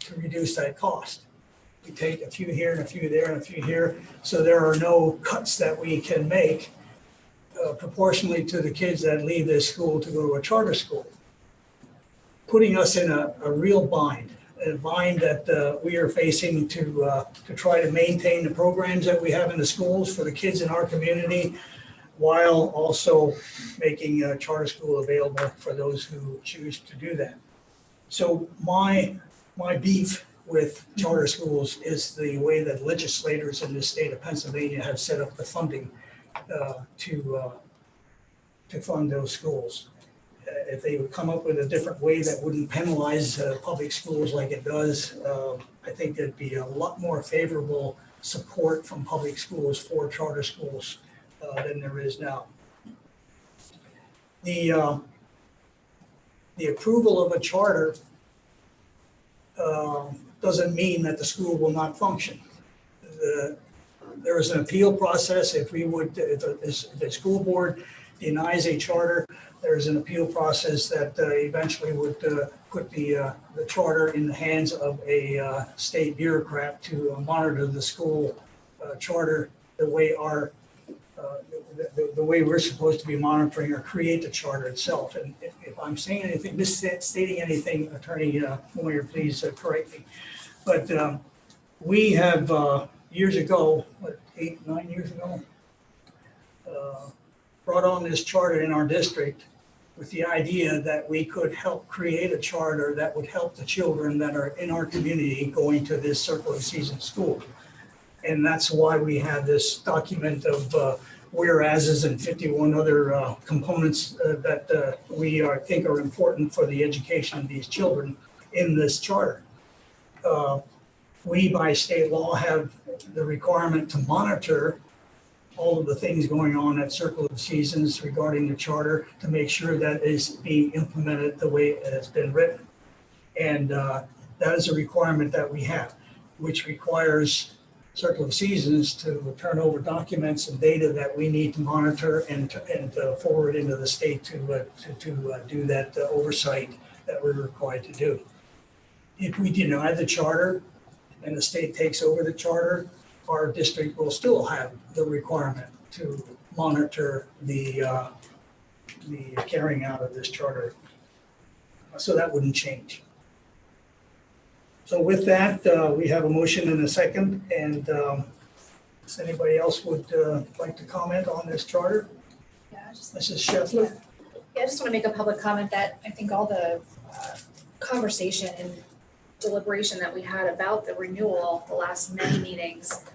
S2: to reduce that cost. We take a few here and a few there and a few here, so there are no cuts that we can make proportionally to the kids that leave this school to go to a charter school, putting us in a real bind, a bind that we are facing to try to maintain the programs that we have in the schools for the kids in our community, while also making a charter school available for those who choose to do that. So my beef with charter schools is the way that legislators in the state of Pennsylvania have set up the funding to fund those schools. If they would come up with a different way that wouldn't penalize public schools like it does, I think there'd be a lot more favorable support from public schools for charter schools than there is now. The approval of a charter doesn't mean that the school will not function. There is an appeal process. If the school board denies a charter, there's an appeal process that eventually would put the charter in the hands of a state bureaucrat to monitor the school charter the way the way we're supposed to be monitoring or create the charter itself. And if I'm saying anything, misstating anything, Attorney Moyer, please correct me. But we have years ago, 8, 9 years ago, brought on this charter in our district with the idea that we could help create a charter that would help the children that are in our community going to this Circle of Seasons school. And that's why we have this document of whereases and 51 other components that we think are important for the education of these children in this charter. We, by state law, have the requirement to monitor all of the things going on at Circle of Seasons regarding the charter to make sure that is being implemented the way it has been written. And that is a requirement that we have, which requires Circle of Seasons to turn over documents and data that we need to monitor and forward into the state to do that oversight that we're required to do. If we deny the charter and the state takes over the charter, our district will still have the requirement to monitor the carrying out of this charter. So that wouldn't change. So with that, we have a motion and a second, and does anybody else would like to comment on this charter?
S18: Yeah, just,
S2: Mrs. Scheffler?
S18: yeah, I just want to make a public comment that I think all the conversation and deliberation that we had about the renewal the last many meetings,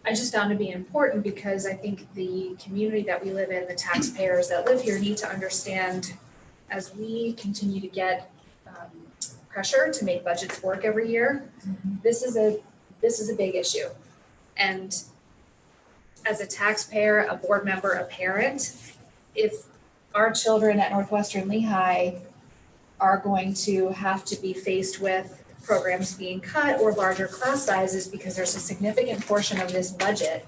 S18: I just found to be important because I think the community that we live in, the taxpayers that live here need to understand as we continue to get pressure to make budgets work every year, this is a big issue. And as a taxpayer, a board member, a parent, if our children at Northwestern Lehigh are going to have to be faced with programs being cut or larger class sizes because there's a significant portion of this budget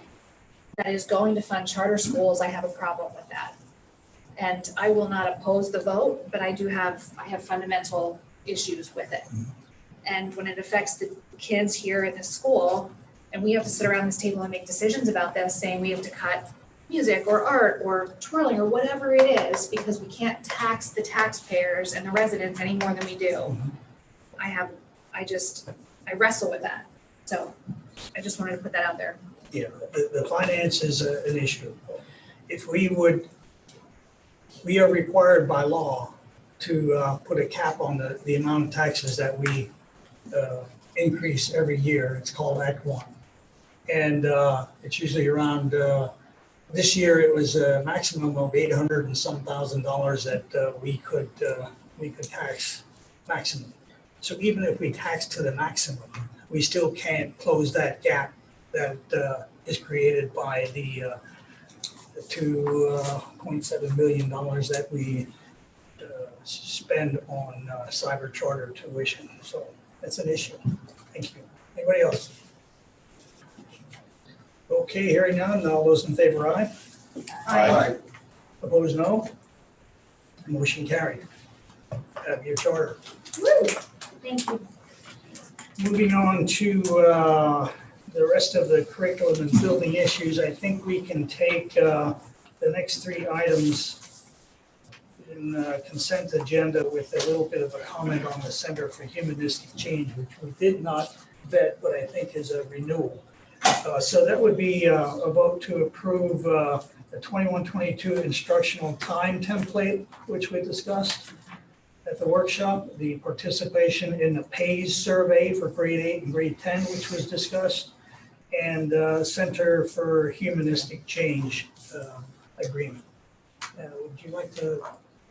S18: that is going to fund charter schools, I have a problem with that. And I will not oppose the vote, but I have fundamental issues with it. And when it affects the kids here in the school, and we have to sit around this table and make decisions about this, saying we have to cut music or art or twirling or whatever it is, because we can't tax the taxpayers and the residents any more than we do. I wrestle with that. So I just wanted to put that out there.
S2: Yeah, the finance is an issue. If we are required by law to put a cap on the amount of taxes that we increase every year. It's called Act 1. And it's usually around, this year it was a maximum of $800 and some thousand that we could tax maximum. So even if we tax to the maximum, we still can't close that gap that is created by the $2.7 million that we spend on cyber charter tuition. So that's an issue. Thank you. Anybody else? Okay, hearing none. All those in favor, aye?
S15: Aye.
S2: Opposed, no? Motion carried. Have your charter.
S3: Woo! Thank you.
S2: Moving on to the rest of the curriculum and building issues, I think we can take the next three items in consent agenda with a little bit of a comment on the Center for Humanistic Change, which we did not vet, but I think is a renewal. So that would be a vote to approve the 21-22 instructional time template, which we discussed at the workshop, the participation in the PAYS survey for grade 8 and grade 10, which was discussed, and Center for Humanistic Change agreement. Would you like to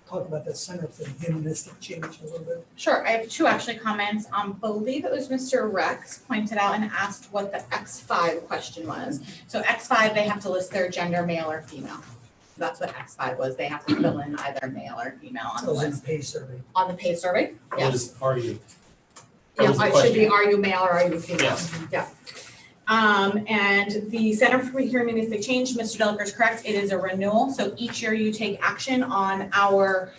S2: talk about that Center for Humanistic Change a little bit?
S9: Sure, I have two actually comments. Believe it was Mr. Rex pointed out and asked what the X5 question was. So X5, they have to list their gender, male or female. That's what X5 was. They have to fill in either male or female on the
S2: That was in
S9: list.
S2: the PAYS survey.
S9: On the PAYS survey?
S1: What
S9: Yes.
S1: is, are you?
S9: Yeah,
S1: was the
S9: it should be,
S1: question.
S9: are you male or are you female?
S1: Yes.
S9: Yeah. And the Center for Humanistic Change, Mr. Delacour is correct, it is a renewal. So each year you take action on our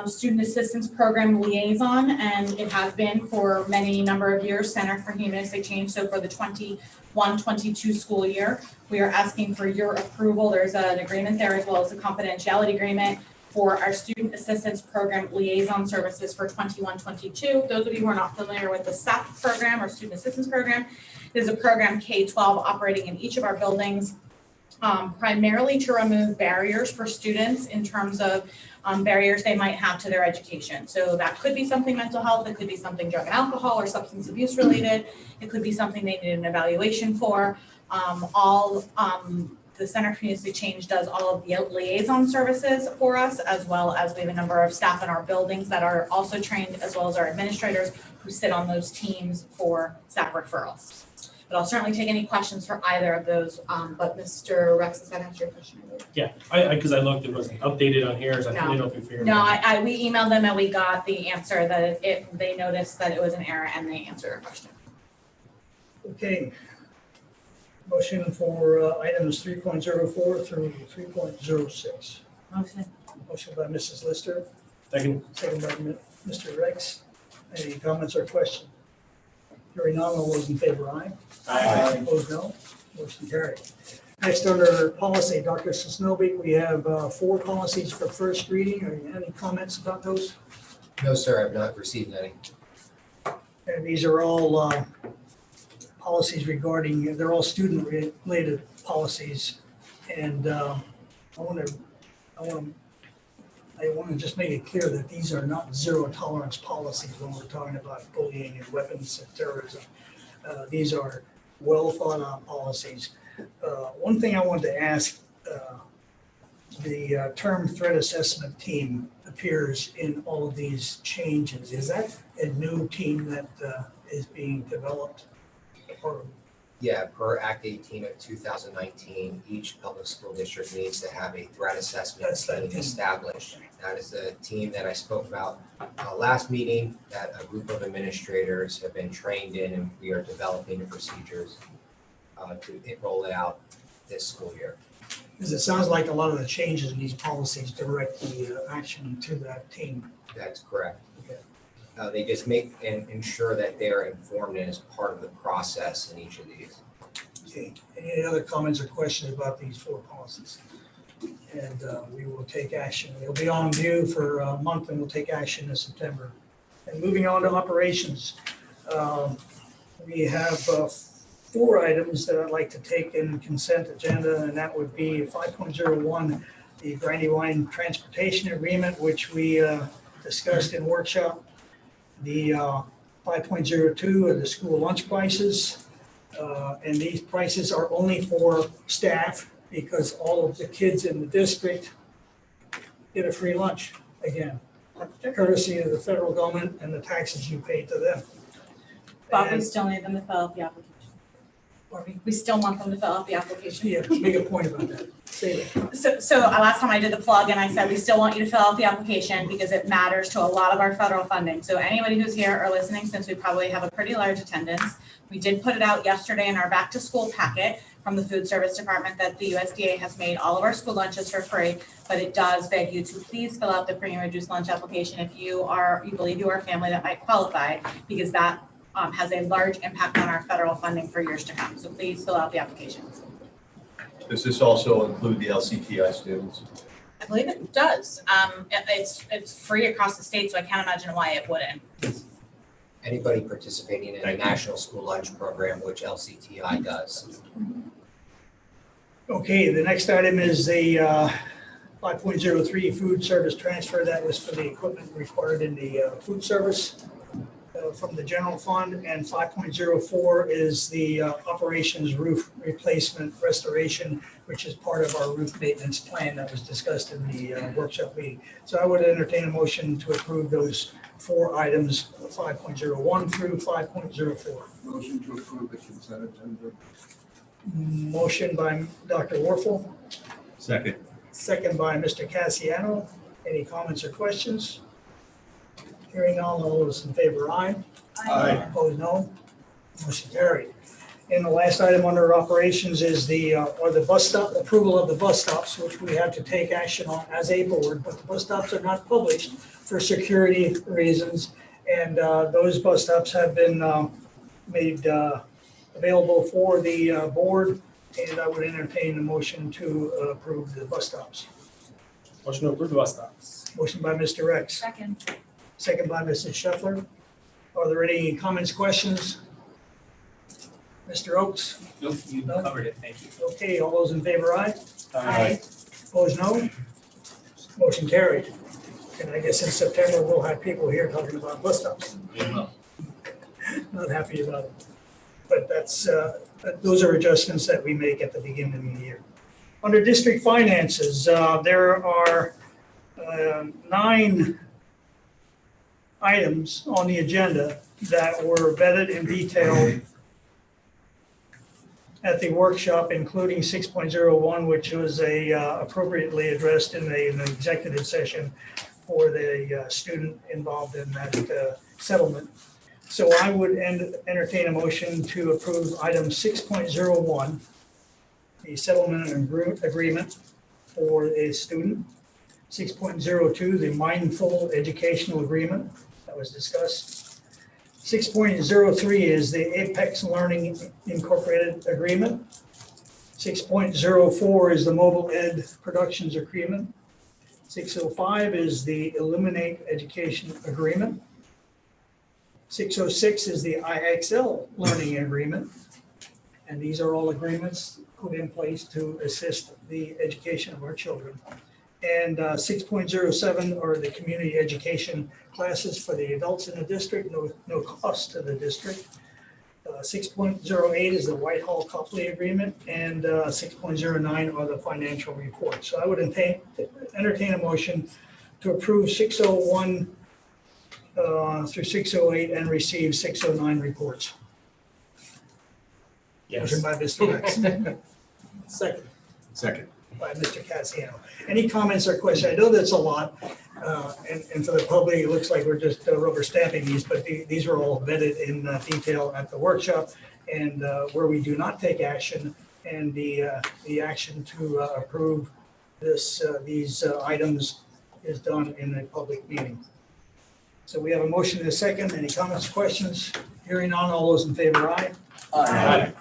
S9: Student Assistance Program Liaison, and it has been for many number of years, Center for Humanistic Change. So for the 21-22 school year, we are asking for your approval. There's an agreement there as well as a confidentiality agreement for our Student Assistance Program Liaison Services for 21-22. Those of you who are not familiar with the SAP program or Student Assistance Program, it is a program K-12 operating in each of our buildings, primarily to remove barriers for students in terms of barriers they might have to their education. So that could be something mental health, it could be something drug and alcohol or substance abuse related, it could be something they need an evaluation for. The Center for Humanistic Change does all of the liaison services for us, as well as we have a number of staff in our buildings that are also trained, as well as our administrators who sit on those teams for staff referrals. But I'll certainly take any questions for either of those, but Mr. Rex, does that answer your question?
S1: Yeah, because I looked, it wasn't updated on here, so I didn't know if you figured it
S9: No,
S1: out.
S9: we emailed them and we got the answer that they noticed that it was an error and they answered our question.
S2: Okay. Motion for items 3.04 through 3.06.
S14: Motion.
S2: Motion by Mrs. Lister,
S1: Second.
S2: second by Mr. Rex. Any comments or questions? Hearing none, all those in favor, aye.
S1: Aye.
S2: Opposed, no. Motion carried. Next, under policy, Dr. Sosnovic, we have 4 policies for first reading. Are you any comments about those?
S19: No, sir, I've not received any.
S2: And these are all policies regarding, they're all student-related policies. And I want to just make it clear that these are not zero tolerance policies when we're talking about bullying and weapons and terrorism. These are well thought out policies. One thing I wanted to ask, the term threat assessment team appears in all of these changes. Is that a new team that is being developed? Or
S19: Yeah, per Act 18 of 2019, each public school district needs to have a threat assessment
S2: That's that
S19: team
S2: team.
S19: established. That is the team that I spoke about last meeting, that a group of administrators have been trained in, and we are developing the procedures to roll it out this school year.
S2: Because it sounds like a lot of the changes in these policies direct the action to that team.
S19: That's correct.
S2: Okay.
S19: They just make and ensure that they're informed and as part of the process in each of these.
S2: Okay. Any other comments or questions about these 4 policies? And we will take action. They'll be on view for a month and we'll take action in September. And moving on to operations, we have 4 items that I'd like to take in consent agenda, and that would be 5.01, the Brandywine Transportation Agreement, which we discussed in workshop. The 5.02 are the school lunch prices. And these prices are only for staff because all of the kids in the district get a free lunch again, courtesy of the federal government and the taxes you pay to them.
S9: But we
S2: And-
S9: still need them to fill out the application. We still want them to fill out the application.
S2: Yeah, make a point about that. Say that.
S9: So last time I did the plug and I said, we still want you to fill out the application because it matters to a lot of our federal funding. So anybody who's here or listening, since we probably have a pretty large attendance, we did put it out yesterday in our back to school packet from the food service department that the USDA has made all of our school lunches for free, but it does beg you to please fill out the free and reduced lunch application if you believe you are a family that might qualify, because that has a large impact on our federal funding for years to come. So please fill out the applications.
S20: Does this also include the LCTI students?
S9: I believe it does. It's free across the state, so I can't imagine why it wouldn't.
S19: Anybody participating in a national school lunch program, which LCTI does.
S2: Okay, the next item is the 5.03 food service transfer. That was for the equipment required in the food service from the general fund. And 5.04 is the operations roof replacement restoration, which is part of our roof maintenance plan that was discussed in the workshop meeting. So I would entertain a motion to approve those 4 items, 5.01 through 5.04.
S15: Motion to approve the consent agenda.
S2: Motion by Dr. Warfel,
S20: Second.
S2: second by Mr. Cassiano. Any comments or questions? Hearing none, all those in favor, aye.
S20: Aye.
S2: Opposed, no. Motion carried. And the last item under operations is the bus stop, approval of the bus stops, which we have to take action on as a board, but the bus stops are not published for security reasons. And those bus stops have been made available for the board, and I would entertain a motion to approve the bus stops.
S1: Motion to approve the bus stops.
S2: Motion by Mr. Rex,
S9: Second.
S2: second by Mrs. Scheffler. Are there any comments, questions? Mr. Oakes?
S12: Nope, you
S2: No?
S12: covered it, thank you.
S2: Okay, all those in favor, aye?
S12: Aye.
S2: Opposed, no? Motion carried. And I guess in September, we'll have people here talking about bus stops. Not happy about it. But those are adjustments that we make at the beginning of the year. Under district finances, there are 9 items on the agenda that were vetted in detail at the workshop, including 6.01, which was appropriately addressed in an executive session for the student involved in that settlement. So I would entertain a motion to approve item 6.01 the settlement agreement for a student. 6.02, the mindful educational agreement that was discussed. 6.03 is the Apex Learning Incorporated agreement. 6.04 is the Mobile Ed Productions agreement. 605 is the Eliminate Education agreement. 606 is the IXL Learning agreement. And these are all agreements put in place to assist the education of our children. And 6.07 are the community education classes for the adults in the district, no cost to the district. 6.08 is the Whitehall Copley agreement, and 6.09 are the financial reports. So I would entertain a motion to approve 601 through 608 and receive 609 reports.
S1: Yes.
S2: Motion by Mr. Rex. Second.
S20: Second.
S2: By Mr. Cassiano. Any comments or questions? I know that's a lot, and for the public, it looks like we're just rubber stamping these, but these were all vetted in detail at the workshop, and where we do not take action, and the action to approve these items is done in a public meeting. So we have a motion and a second. Any comments, questions? Hearing none, all those in favor, aye.
S1: Aye.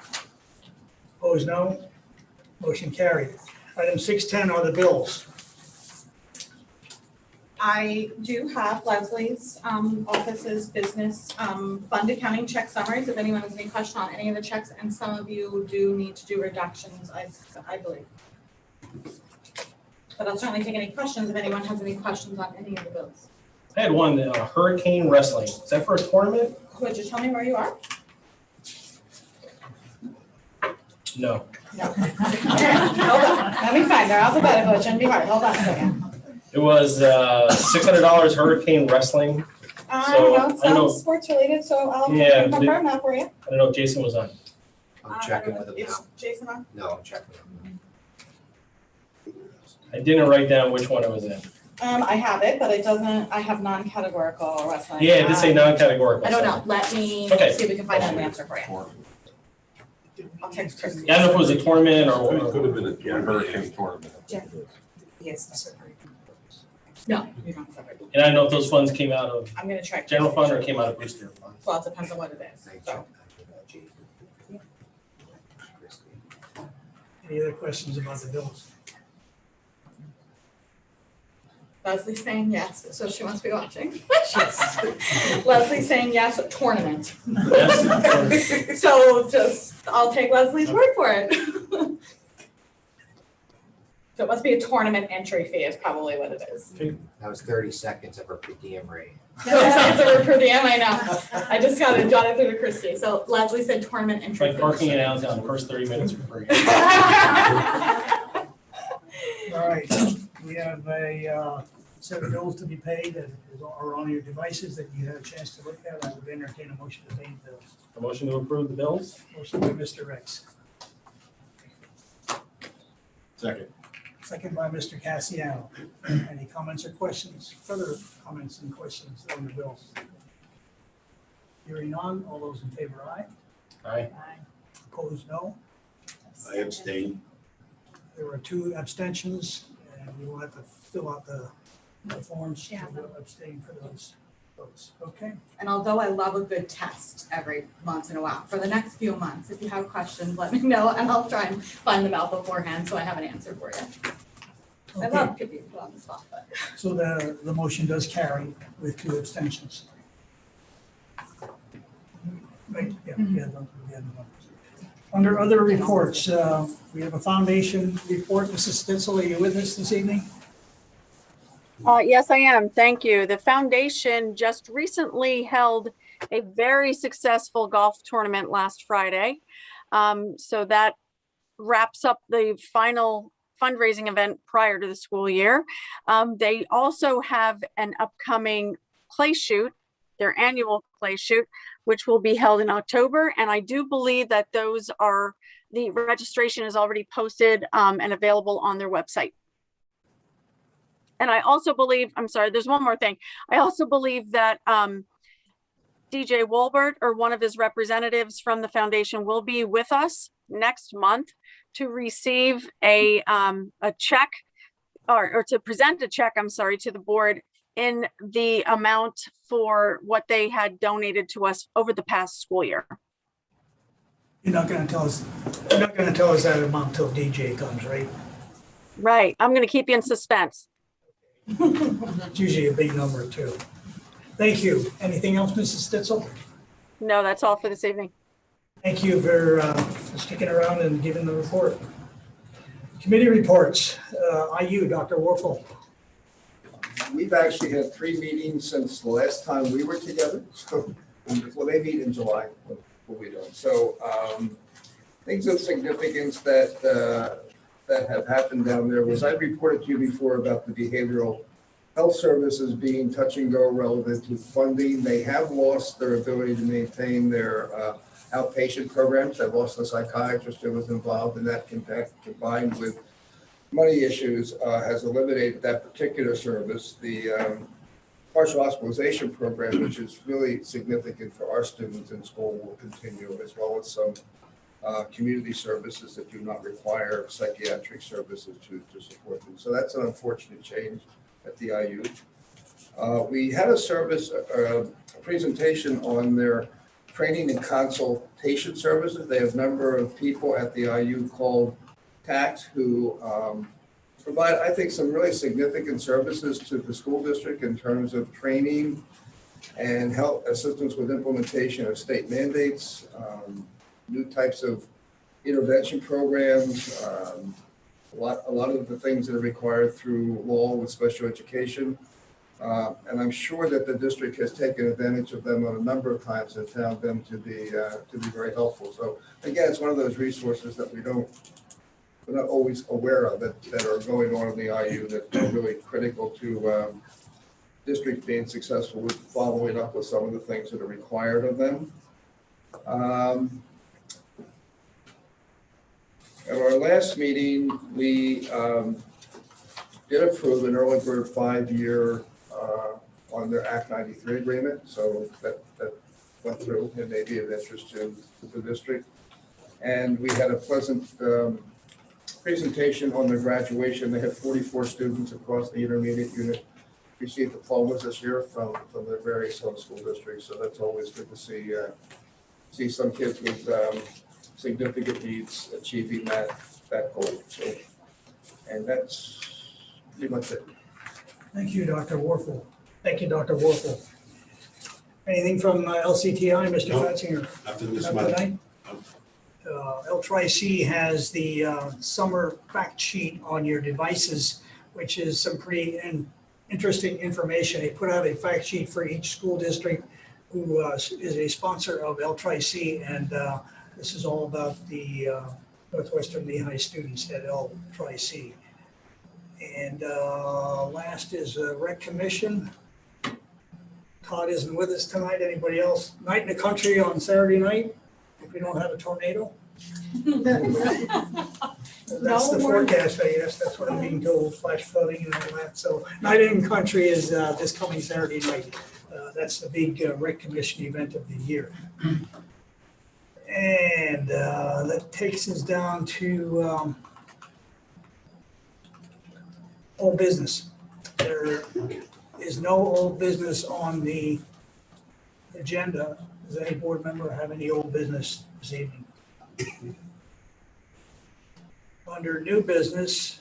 S2: Opposed, no. Motion carried. Item 610 are the bills.
S9: I do have Leslie's office's business fund accounting check summaries, if anyone has any question on any of the checks, and some of you do need to do reductions, I believe. But I'll certainly take any questions if anyone has any questions on any of the bills.
S1: I had one, Hurricane Wrestling. Is that for a tournament?
S9: Would you tell me where you are?
S1: No.
S9: No. Hold on, let me find, they're alphabetical, it shouldn't be hard, hold on a second.
S1: It was $600 Hurricane Wrestling.
S9: I
S1: So,
S9: know, it
S1: I don't
S9: sounds
S1: know.
S9: sports related, so I'll
S1: Yeah,
S9: confirm that for you.
S1: I don't know if Jason was on.
S19: I'm checking with them
S9: Is
S19: now.
S9: Jason on?
S19: No, I'm checking with them.
S1: I didn't write down which one it was in.
S9: I have it, but it doesn't, I have non-categorical wrestling.
S1: Yeah, it did say non-categorical.
S9: I don't
S1: so-
S9: know, let me
S1: Okay.
S9: see if we can find out an answer for you. I'll text Christie.
S1: Yeah, I don't know if it was a tournament or.
S16: It could have been a hurricane tournament.
S10: Yes.
S9: No, you're not separate.
S1: And I don't know if those funds came out of
S9: I'm gonna check.
S1: general fund or came out of booster fund.
S9: Well, it depends on what it is, so.
S2: Any other questions about the bills?
S9: Leslie's saying yes, so she must be watching. Leslie's saying yes, tournament.
S1: Yes.
S9: So I'll take Leslie's word for it. So it must be a tournament entry fee is probably what it is.
S19: That was 30 seconds of her per diem rate.
S9: That's a per diem, I know. I just got it jotted through to Christie. So Leslie said tournament
S1: It's
S9: entry
S1: like
S9: fee.
S1: parking in Allentown, the first 30 minutes for free.
S2: All right, we have a set of bills to be paid that are on your devices that you had a chance to look at. I would entertain a motion to pay the bills.
S1: A motion to approve the bills?
S2: Motion by Mr. Rex,
S20: Second.
S2: second by Mr. Cassiano. Any comments or questions, further comments and questions on the bills? Hearing none, all those in favor, aye.
S1: Aye.
S2: Opposed, no.
S16: I abstain.
S2: There were 2 abstentions, and we will have to fill out the forms to abstain for those votes. Okay?
S9: And although I love a good test every once in a while, for the next few months, if you have questions, let me know and I'll try and find them out beforehand so I have an answer for you. I love to be put on the spot, but.
S2: So the motion does carry with 2 abstentions. Right, yeah, we had one. Under other reports, we have a foundation report. Mrs. Stitzel, are you with us this evening?
S21: Yes, I am. Thank you. The foundation just recently held a very successful golf tournament last Friday. So that wraps up the final fundraising event prior to the school year. They also have an upcoming play shoot, their annual play shoot, which will be held in October. And I do believe that the registration is already posted and available on their website. And I also believe, I'm sorry, there's one more thing. I also believe that DJ Wolbert or one of his representatives from the foundation will be with us next month to receive a check or to present a check, I'm sorry, to the board in the amount for what they had donated to us over the past school year.
S2: You're not gonna tell us that amount till DJ comes, right?
S21: Right, I'm gonna keep you in suspense.
S2: It's usually a big number too. Thank you. Anything else, Mrs. Stitzel?
S21: No, that's all for this evening.
S2: Thank you for sticking around and giving the report. Committee reports, IU, Dr. Warfel.
S15: We've actually had 3 meetings since the last time we were together. So, well, they meet in July, but we don't. So things of significance that have happened down there was I reported to you before about the behavioral health services being touch and go relevant to funding. They have lost their ability to maintain their outpatient programs. They've lost a psychiatrist who was involved in that, combined with money issues, has eliminated that particular service. The partial hospitalization program, which is really significant for our students in school, will continue, as well as some community services that do not require psychiatric services to support them. So that's an unfortunate change at the IU. We had a presentation on their training and consultation services. They have a number of people at the IU called TACs who provide, I think, some really significant services to the school district in terms of training and help assistance with implementation of state mandates, new types of intervention programs, a lot of the things that are required through law with special education. And I'm sure that the district has taken advantage of them on a number of times and found them to be very helpful. So again, it's one of those resources that we're not always aware of that are going on in the IU that are really critical to districts being successful with following up with some of the things that are required of them. At our last meeting, we did approve an early bird 5-year on their Act 93 agreement. So that went through and may be of interest to the district. And we had a pleasant presentation on their graduation. They had 44 students across the intermediate unit receive diplomas this year from their various home school districts. So that's always good to see some kids with significant needs achieving that goal. So, and that's pretty much it.
S2: Thank you, Dr. Warfel. Thank you, Dr. Warfel. Anything from LCTI, Mr. Fatsinger?
S16: After this
S2: Not
S16: month.
S2: tonight? L-Tri-C has the summer fact sheet on your devices, which is some pretty interesting information. They put out a fact sheet for each school district who is a sponsor of L-Tri-C, and this is all about the Northwestern Lehigh students at L-Tri-C. And last is Rec Commission. Todd isn't with us tonight. Anybody else? Night in the country on Saturday night, if we don't have a tornado? That's the forecast, I guess. That's what I'm being told, flash flooding and all that. So Night in Country is this coming Saturday night. That's the big Rec Commission event of the year. And that takes us down to old business. There is no old business on the agenda. Does any board member have any old business this evening? Under new business,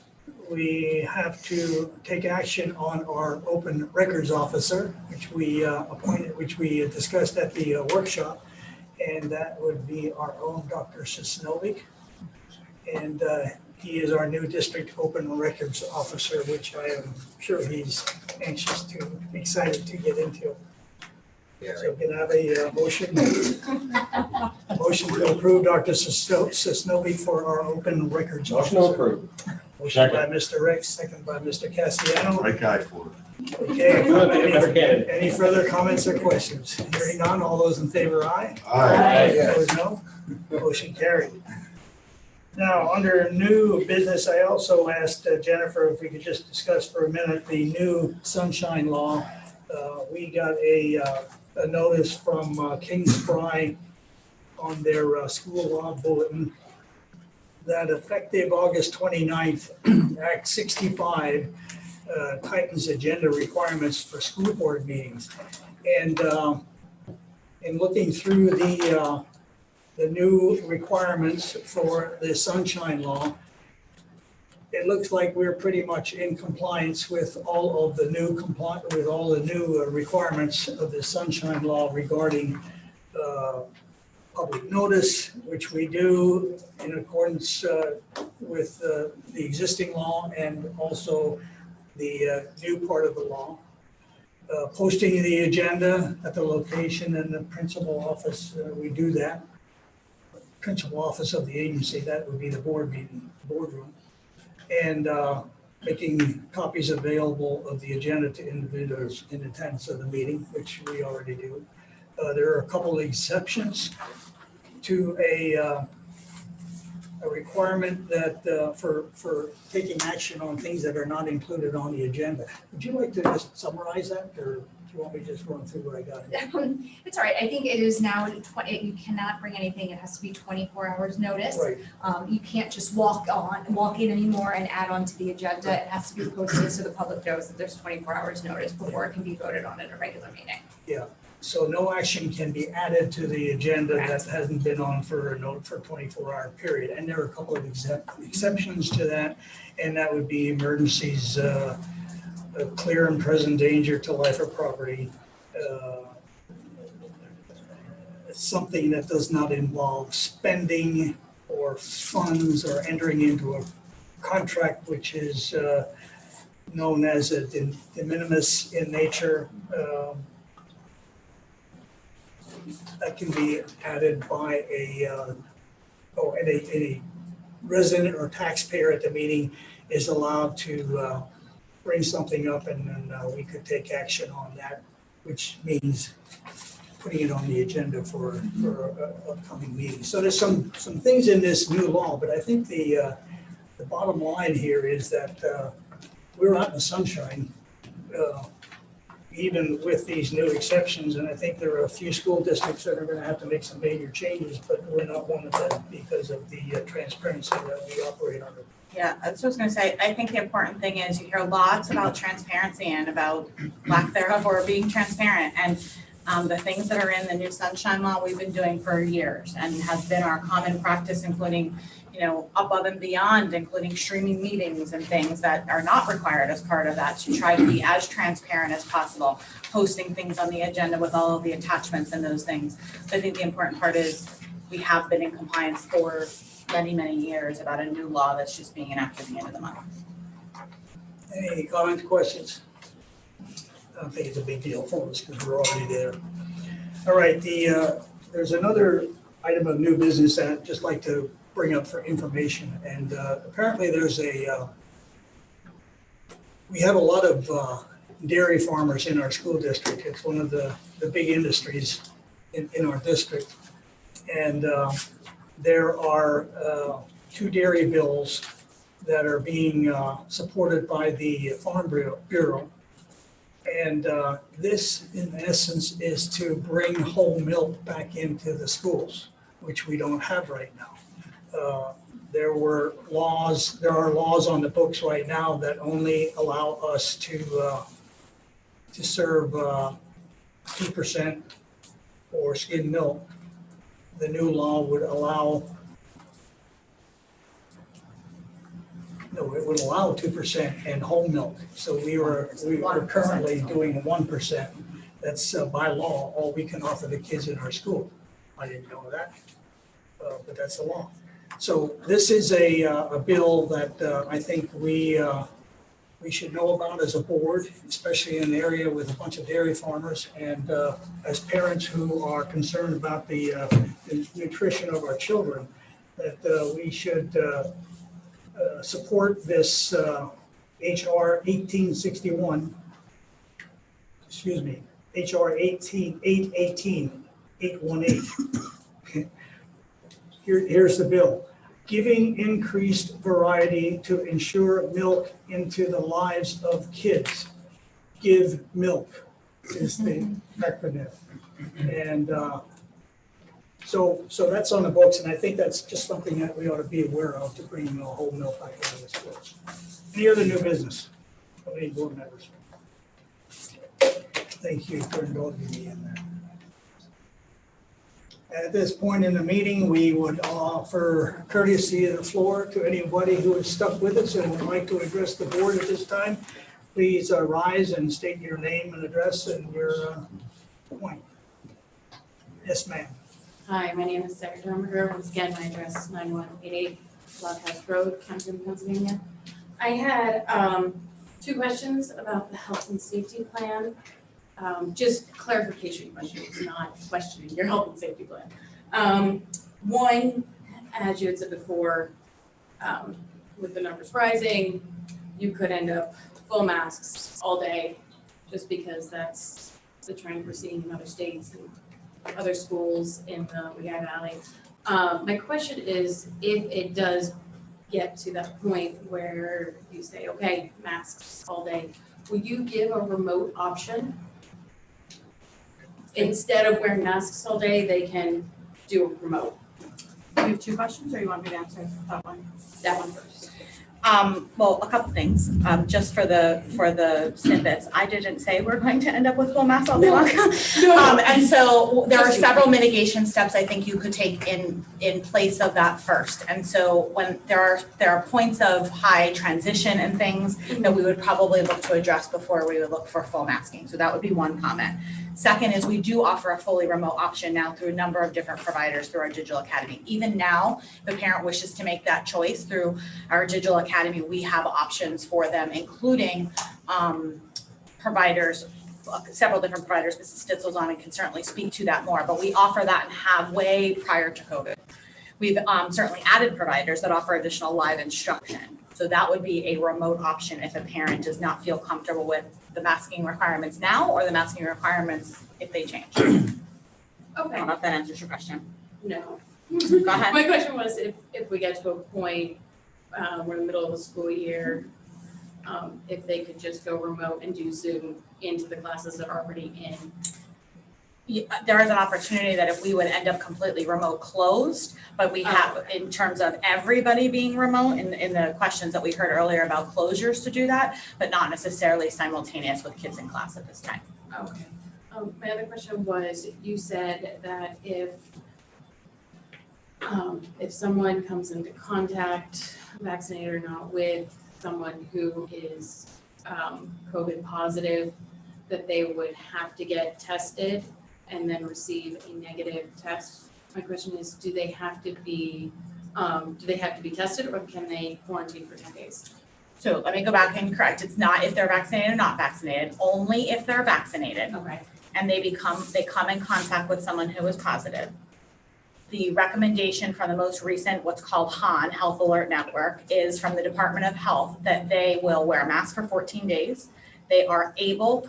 S2: we have to take action on our open records officer, which we appointed, which we discussed at the workshop, and that would be our own Dr. Sisnovic. And he is our new district open records officer, which I am sure he's anxious to, excited to get into. So can I have a motion? Motion to approve Dr. Sisnovic for our open records officer.
S16: Motion approved.
S2: Motion by Mr. Rex, second by Mr. Cassiano.
S16: Right guy for it.
S2: Okay, any further comments or questions? Hearing none, all those in favor, aye?
S16: Aye.
S2: Opposed, no? Motion carried. Now, under new business, I also asked Jennifer if we could just discuss for a minute the new sunshine law. We got a notice from Kings Fry on their school law bulletin that effective August 29th, Act 65 tightens agenda requirements for school board meetings. And in looking through the new requirements for the Sunshine Law, it looks like we're pretty much in compliance with all of the new requirements of the Sunshine Law regarding public notice, which we do in accordance with the existing law and also the new part of the law. Posting the agenda at the location and the principal office, we do that. Principal office of the agency, that would be the boardroom. And making copies available of the agenda to individuals in attendance of the meeting, which we already do. There are a couple of exceptions to a requirement that for taking action on things that are not included on the agenda. Would you like to just summarize that, or do you want me to just run through what I got here?
S18: It's all right. I think it is now, you cannot bring anything. It has to be 24 hours notice.
S2: Right.
S18: You can't just walk in anymore and add on to the agenda. It has to be posted so the public knows that there's 24 hours notice before it can be voted on at a regular meeting.
S2: Yeah. So no action can be added to the agenda that hasn't been on for a 24-hour period. And there are a couple of exceptions to that, and that would be emergencies, a clear and present danger to life or property, something that does not involve spending or funds or entering into a contract which is known as a de minimis in nature. That can be added by a resident or taxpayer at the meeting is allowed to bring something up, and then we could take action on that, which means putting it on the agenda for an upcoming meeting. So there's some things in this new law, but I think the bottom line here is that we're out in the sunshine, even with these new exceptions, and I think there are a few school districts that are going to have to make some major changes, but we're not one of them because of the transparency that we operate under.
S9: Yeah, that's what I was gonna say. I think the important thing is you hear lots about transparency and about lack thereof or being transparent. And the things that are in the new Sunshine Law, we've been doing for years and has been our common practice, including, above and beyond, including streaming meetings and things that are not required as part of that, to try to be as transparent as possible, posting things on the agenda with all of the attachments and those things. So I think the important part is we have been in compliance for many, many years about a new law that's just being enacted at the end of the month.
S2: Any comments, questions? I don't think it's a big deal for us because we're already there. All right, there's another item of new business that I'd just like to bring up for information. And apparently there's we have a lot of dairy farmers in our school district. It's one of the big industries in our district. And there are 2 dairy bills that are being supported by the Farm Bureau. And this, in essence, is to bring whole milk back into the schools, which we don't have right now. There are laws on the books right now that only allow us to serve 2% for skim milk. The new law would allow, it would allow 2% and whole milk. So we are currently doing 1%. That's by law, all we can offer the kids in our school. I didn't know that, but that's the law. So this is a bill that I think we should know about as a board, especially in an area with a bunch of dairy farmers, and as parents who are concerned about the nutrition of our children, that we should support this HR 1861, excuse me, HR 818. Here's the bill. Giving increased variety to ensure milk into the lives of kids. Give milk is the acronym. And So that's on the books, and I think that's just something that we ought to be aware of to bring a whole mill back into the schools. Any other new business? Any board members? Thank you for indulging me in that. At this point in the meeting, we would offer courtesy of the floor to anybody who is stuck with us and would like to address the board at this time. Please rise and state your name and address and your point. Yes, ma'am.
S6: Hi, my name is Sarah Dormiger. Once again, my address is 9188 Blockhouse Road, Camden, Pennsylvania. I had 2 questions about the health and safety plan. Just clarification questions, not questioning your health and safety plan. One, as you had said before, with the numbers rising, you could end up full masks all day, just because that's the trend we're seeing in other states and other schools in the Lehigh Valley. My question is, if it does get to that point where you say, okay, masks all day, would you give a remote option? Instead of wearing masks all day, they can do a remote.
S9: Do you have 2 questions, or you want me to answer that one?
S6: That one first.
S9: Well, a couple things, just for the snippets. I didn't say we're going to end up with full masks all day long. And so there are several mitigation steps I think you could take in place of that first. And so when there are points of high transition and things that we would probably look to address before we would look for full masking. So that would be one comment. Second is we do offer a fully remote option now through a number of different providers through our digital academy. Even now, if a parent wishes to make that choice through our digital academy, we have options for them, including providers, several different providers. Mrs. Stitzel's on and can certainly speak to that more, but we offer that and have way prior to COVID. We've certainly added providers that offer additional live instruction. So that would be a remote option if a parent does not feel comfortable with the masking requirements now or the masking requirements if they change. Okay. I don't know if that answers your question.
S6: No.
S9: Go ahead.
S6: My question was if we get to a point, we're in the middle of the school year, if they could just go remote and do Zoom into the classes that are already in.
S9: There is an opportunity that if we would end up completely remote closed, but we have in terms of everybody being remote in the questions that we heard earlier about closures to do that, but not necessarily simultaneous with kids in class at this time.
S6: Okay. My other question was, you said that if someone comes into contact, vaccinated or not, with someone who is COVID positive, that they would have to get tested and then receive a negative test. My question is, do they have to be tested, or can they quarantine for 10 days?
S9: So let me go back and correct. It's not if they're vaccinated or not vaccinated, only if they're vaccinated.
S6: Okay.
S9: And they come in contact with someone who is positive. The recommendation from the most recent, what's called HAN, Health Alert Network, is from the Department of Health that they will wear a mask for 14 days. They are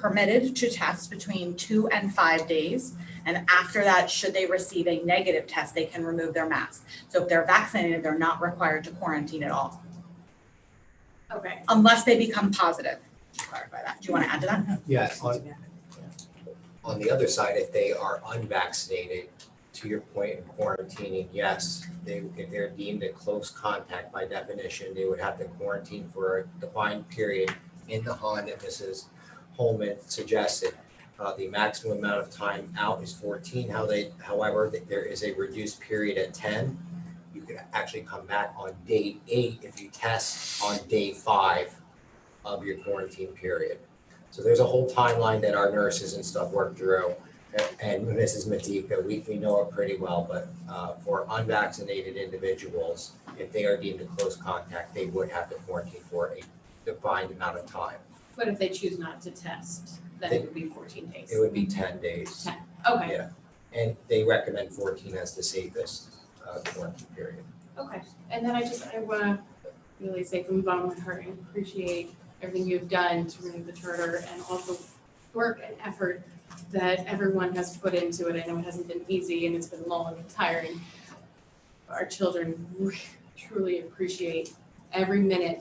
S9: permitted to test between 2 and 5 days. And after that, should they receive a negative test, they can remove their mask. So if they're vaccinated, they're not required to quarantine at all.
S6: Okay.
S9: Unless they become positive. To clarify that. Do you want to add to that?
S19: Yes. On the other side, if they are unvaccinated, to your point in quarantining, yes, if they're deemed a close contact by definition, they would have to quarantine for a defined period in the HAN that Mrs. Holman suggested. The maximum amount of time out is 14. However, there is a reduced period at 10. You could actually come back on day 8 if you test on day 5 of your quarantine period. So there's a whole timeline that our nurses and stuff work through. And Mrs. Matika, we know it pretty well, but for unvaccinated individuals, if they are deemed a close contact, they would have to quarantine for a defined amount of time.
S6: But if they choose not to test, then it would be 14 days.
S19: It would be 10 days.
S6: 10. Okay.
S19: Yeah, and they recommend 14 as the safest quarantine period.
S6: Okay. And then I want to really say from the bottom of my heart, I appreciate everything you've done to renew the charter and also work and effort that everyone has put into it. I know it hasn't been easy and it's been long and tiring. Our children truly appreciate every minute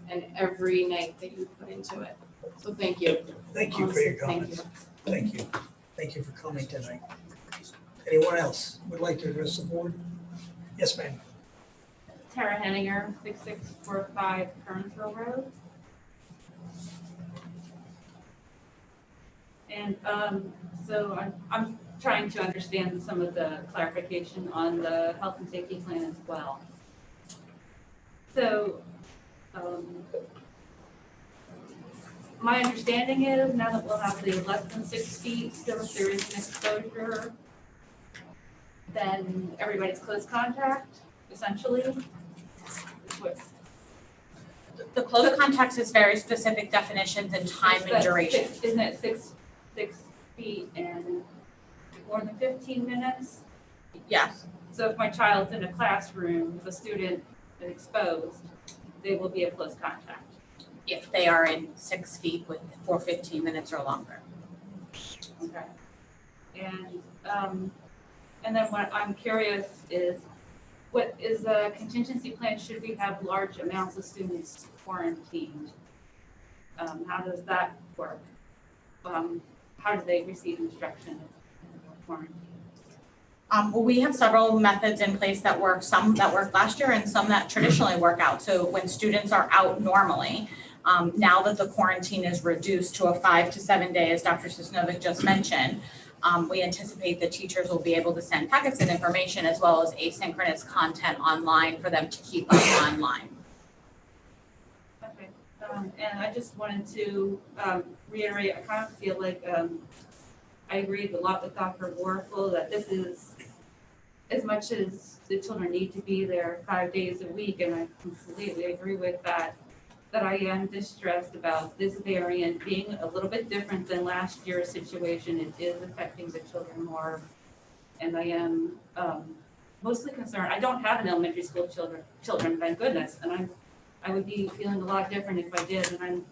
S6: and every night that you put into it. So thank you.
S2: Thank you for your
S6: Honestly,
S2: comments. Thank you. Thank you for coming tonight. Anyone else would like to address the board? Yes, ma'am.
S4: Tara Henninger, 6645 Kernsville Road. And so I'm trying to understand some of the clarification on the health and safety plan as well. So my understanding is now that we'll have the less than 6 feet, still if there is an exposure, then everybody's close contact, essentially.
S9: The close contact is very specific definitions and time and duration.
S4: Isn't it six feet and more than 15 minutes?
S9: Yes.
S4: So if my child's in a classroom with a student exposed, they will be a close contact.
S9: If they are in 6 feet for 15 minutes or longer.
S4: Okay. And then what I'm curious is, what is a contingency plan should we have large amounts of students quarantined? How does that work? How do they receive instruction in quarantine?
S9: Well, we have several methods in place that work, some that worked last year and some that traditionally work out. So when students are out normally, now that the quarantine is reduced to a 5 to 7 day, as Dr. Sosnovic just mentioned, we anticipate the teachers will be able to send packets and information as well as asynchronous content online for them to keep up online.
S4: Okay, and I just wanted to reiterate, I kind of feel like I agree a lot with Dr. Warfel that this is, as much as the children need to be there 5 days a week, and I completely agree with that, that I am distressed about this variant being a little bit different than last year's situation. It is affecting the children more. And I am mostly concerned. I don't have an elementary school children, thank goodness. And I would be feeling a lot different if I did. And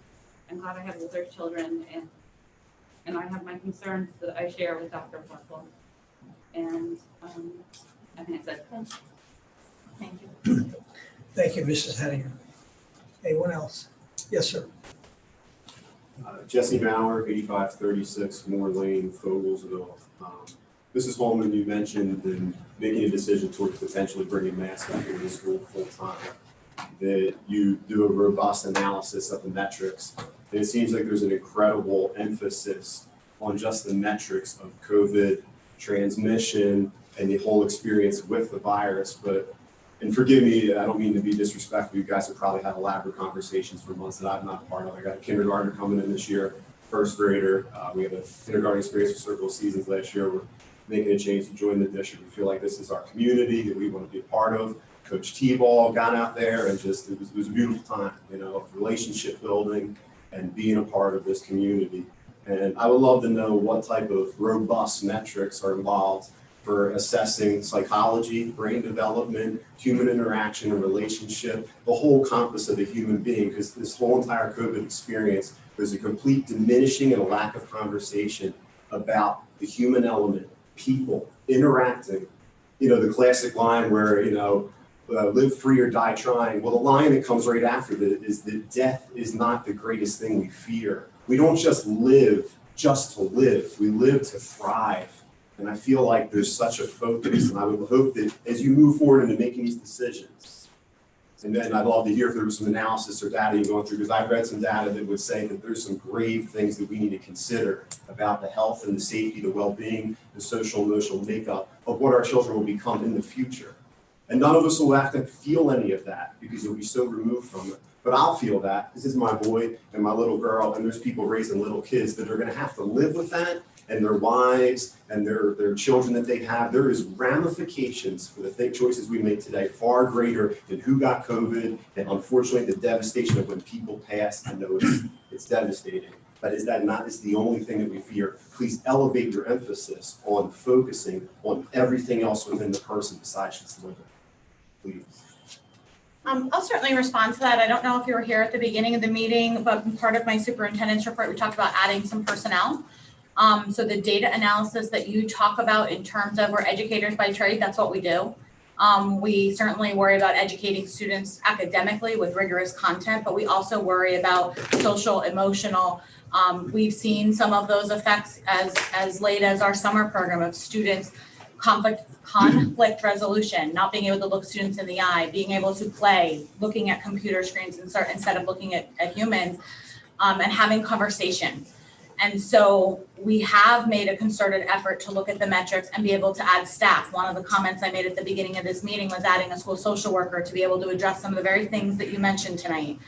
S4: I'm glad I have older children, and I have my concerns that I share with Dr. Warfel. And I think that's it. Thank you.
S2: Thank you, Mrs. Henninger. Anyone else? Yes, sir.
S22: Jesse Bauer, 8536 Moore Lane, Fogelsville. Mrs. Holman, you mentioned in making a decision towards potentially bringing masks back into the school full time, that you do a robust analysis of the metrics. And it seems like there's an incredible emphasis on just the metrics of COVID transmission and the whole experience with the virus. But, and forgive me, I don't mean to be disrespectful. You guys have probably had elaborate conversations for months that I'm not a part of. I got a kindergartner coming in this year, first grader. We have a kindergarten experience with Circle Seasons last year. We're making a change to join the district. We feel like this is our community that we want to be a part of. Coach T-Ball got out there and just, it was a beautiful time, you know, relationship building and being a part of this community. And I would love to know what type of robust metrics are involved for assessing psychology, brain development, human interaction and relationship, the whole compass of the human being, because this whole entire COVID experience, there's a complete diminishing and a lack of conversation about the human element, people interacting. You know, the classic line where, you know, live free or die trying. Well, the line that comes right after that is that death is not the greatest thing we fear. We don't just live just to live. We live to thrive. And I feel like there's such a focus, and I would hope that as you move forward into making these decisions, and then I'd love to hear if there was some analysis or data you're going through, because I've read some data that would say that there's some grave things that we need to consider about the health and the safety, the well-being, the social emotional makeup of what our children will become in the future. And none of us will have to feel any of that because you'll be so removed from it. But I'll feel that. This is my boy and my little girl, and there's people raising little kids that are going to have to live with that, and their wives and their children that they have. There is ramifications for the choices we make today far greater than who got COVID and unfortunately the devastation of when people pass. I know it's devastating, but is that not is the only thing that we fear? Please elevate your emphasis on focusing on everything else within the person besides just living. Please.
S9: I'll certainly respond to that. I don't know if you were here at the beginning of the meeting, but part of my superintendent's report, we talked about adding some personnel. So the data analysis that you talk about in terms of we're educators by trade, that's what we do. We certainly worry about educating students academically with rigorous content, but we also worry about social, emotional. We've seen some of those effects as late as our summer program of students conflict resolution, not being able to look students in the eye, being able to play, looking at computer screens instead of looking at humans, and having conversation. And so we have made a concerted effort to look at the metrics and be able to add staff. One of the comments I made at the beginning of this meeting was adding a school social worker to be able to address some of the very things that you mentioned tonight.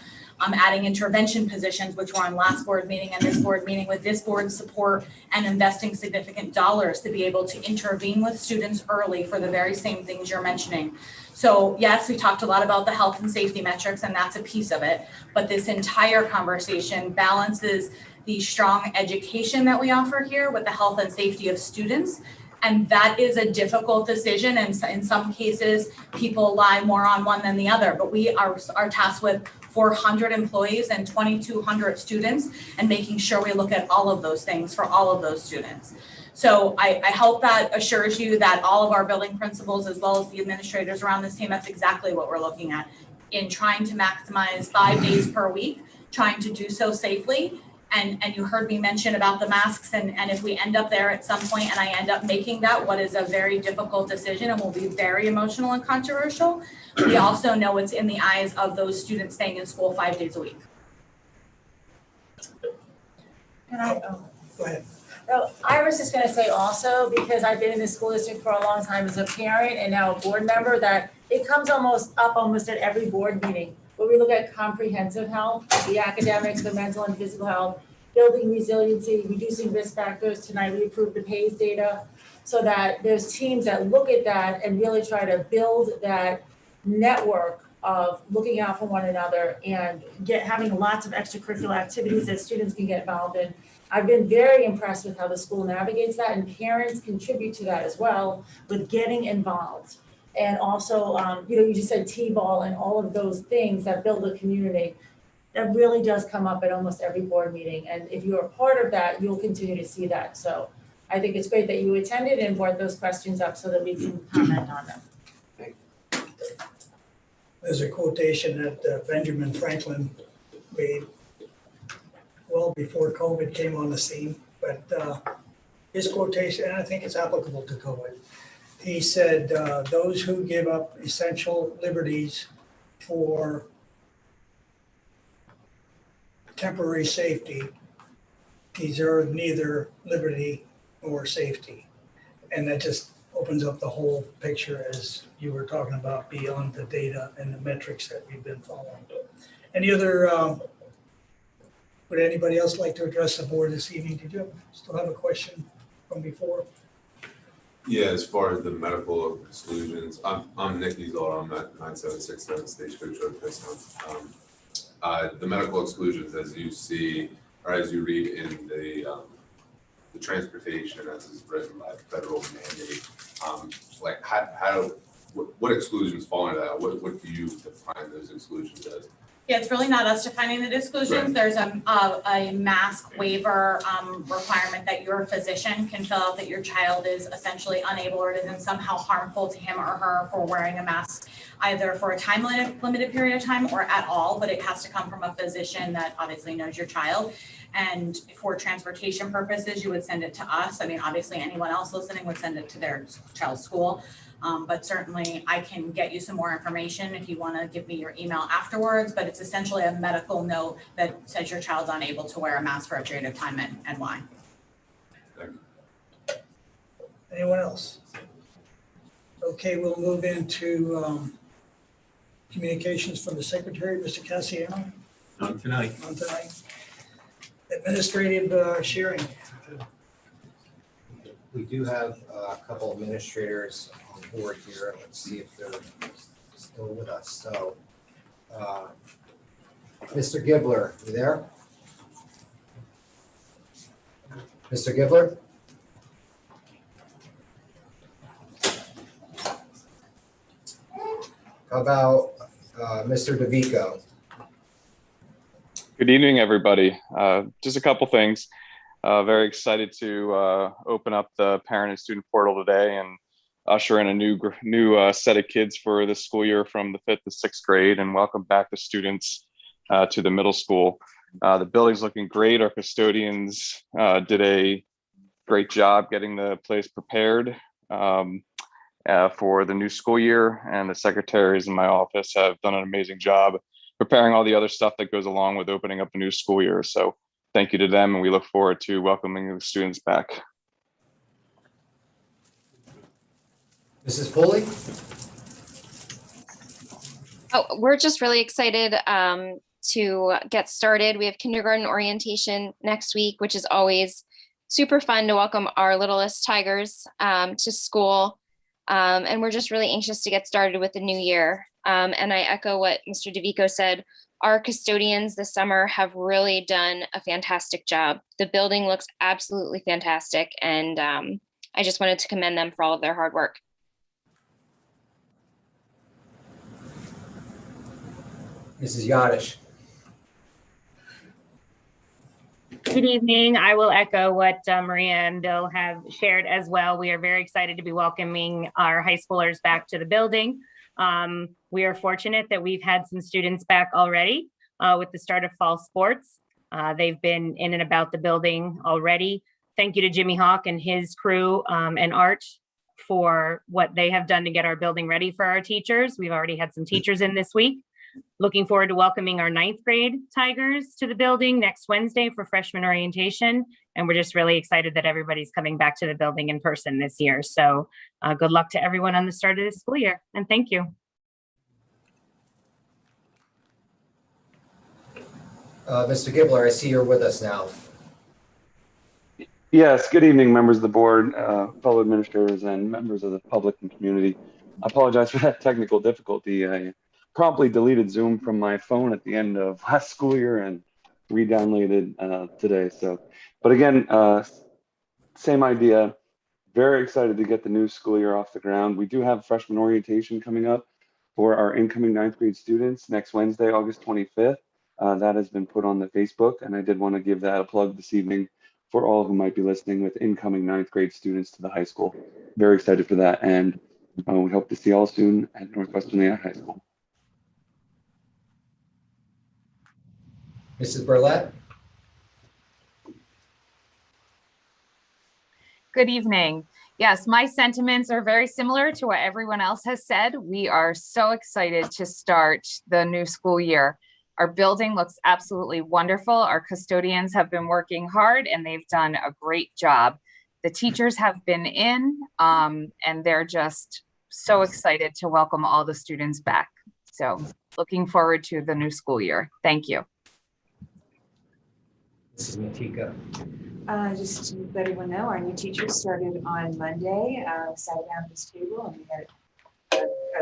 S9: Adding intervention positions, which were on last board meeting and this board meeting, with this board's support and investing significant dollars to be able to intervene with students early for the very same things you're mentioning. So yes, we talked a lot about the health and safety metrics, and that's a piece of it, but this entire conversation balances the strong education that we offer here with the health and safety of students. And that is a difficult decision, and in some cases, people lie more on one than the other, but we are tasked with 400 employees and 2,200 students, and making sure we look at all of those things for all of those students. So I hope that assures you that all of our building principals, as well as the administrators around this team, that's exactly what we're looking at in trying to maximize 5 days per week, trying to do so safely. And you heard me mention about the masks, and if we end up there at some point and I end up making that, what is a very difficult decision and will be very emotional and controversial, we also know it's in the eyes of those students staying in school 5 days a week.
S14: Can I,
S2: Go ahead.
S14: So I was just gonna say also, because I've been in the school district for a long time as a parent and now a board member, that it comes almost at every board meeting, where we look at comprehensive health, the academics, the mental and physical health, building resiliency, reducing risk factors. Tonight we approved the PACE data, so that there's teams that look at that and really try to build that network of looking out for one another and having lots of extracurricular activities that students can get involved in. I've been very impressed with how the school navigates that, and parents contribute to that as well with getting involved. And also, you just said T-ball and all of those things that build a community. That really does come up at almost every board meeting. And if you're a part of that, you'll continue to see that. So I think it's great that you attended and brought those questions up so that we can comment on them.
S2: There's a quotation that Benjamin Franklin made well before COVID came on the scene, but his quotation, and I think it's applicable to COVID, he said, those who give up essential liberties for temporary safety deserve neither liberty nor safety. And that just opens up the whole picture, as you were talking about, beyond the data and the metrics that we've been following. Any other, would anybody else like to address the board this evening? Did you still have a question from before?
S13: Yeah, as far as the medical exclusions, I'm Nick Ezel, I'm at 9767 Stagecoach Road, Piston. The medical exclusions, as you see, or as you read in the transportation as is written by federal mandate, like what exclusions fall into that? What do you define those exclusions as?
S9: Yeah, it's really not us defining the exclusions.
S13: Right.
S9: There's a mask waiver requirement that your physician can fill out that your child is essentially unable or isn't somehow harmful to him or her for wearing a mask, either for a time limited period of time or at all, but it has to come from a physician that obviously knows your child. And for transportation purposes, you would send it to us. I mean, obviously anyone else listening would send it to their child's school. But certainly I can get you some more information if you want to give me your email afterwards, but it's essentially a medical note that says your child's unable to wear a mask for a period of time and why.
S2: Anyone else? Okay, we'll move into communications from the secretary, Mr. Cassiano.
S12: None tonight.
S2: None tonight. Administrative sharing.
S19: We do have a couple administrators on board here. Let's see if they're still with us. So, Mr. Gibler, you there? Mr. Gibler? How about Mr. DeVico?
S7: Good evening, everybody. Just a couple things. Very excited to open up the parent and student portal today and usher in a new set of kids for the school year from the 5th to 6th grade, and welcome back the students to the middle school. The building's looking great. Our custodians did a great job getting the place prepared. for the new school year, and the secretaries in my office have done an amazing job preparing all the other stuff that goes along with opening up a new school year. So thank you to them, and we look forward to welcoming the students back.
S19: Mrs. Pulley?
S11: Oh, we're just really excited to get started. We have kindergarten orientation next week, which is always super fun to welcome our littlest tigers to school. And we're just really anxious to get started with the new year. And I echo what Mr. DeVico said. Our custodians this summer have really done a fantastic job. The building looks absolutely fantastic. And I just wanted to commend them for all of their hard work.
S19: Mrs. Yadish?
S5: Good evening. I will echo what Maria and Bill have shared as well. We are very excited to be welcoming our high schoolers back to the building. We are fortunate that we've had some students back already with the start of fall sports. They've been in and about the building already. Thank you to Jimmy Hawk and his crew and Art for what they have done to get our building ready for our teachers. We've already had some teachers in this week. Looking forward to welcoming our 9th grade Tigers to the building next Wednesday for freshman orientation. And we're just really excited that everybody's coming back to the building in person this year. So good luck to everyone on the start of the school year. And thank you.
S19: Mr. Gibler, I see you're with us now.
S8: Yes, good evening, members of the board, fellow administrators, and members of the public and community. I apologize for that technical difficulty. I promptly deleted Zoom from my phone at the end of last school year and re-downloaded today. So, but again, same idea. Very excited to get the new school year off the ground. We do have freshman orientation coming up for our incoming 9th grade students next Wednesday, August 25th. That has been put on the Facebook, and I did want to give that a plug this evening for all who might be listening with incoming 9th grade students to the high school. Very excited for that, and we hope to see you all soon at Northwestern Lehigh High School.
S19: Mrs. Burlett?
S23: Good evening. Yes, my sentiments are very similar to what everyone else has said. We are so excited to start the new school year. Our building looks absolutely wonderful. Our custodians have been working hard and they've done a great job. The teachers have been in and they're just so excited to welcome all the students back. So looking forward to the new school year. Thank you.
S19: Mrs. Matika?
S10: Just to let everyone know, our new teachers started on Monday, sat down at this table, and we had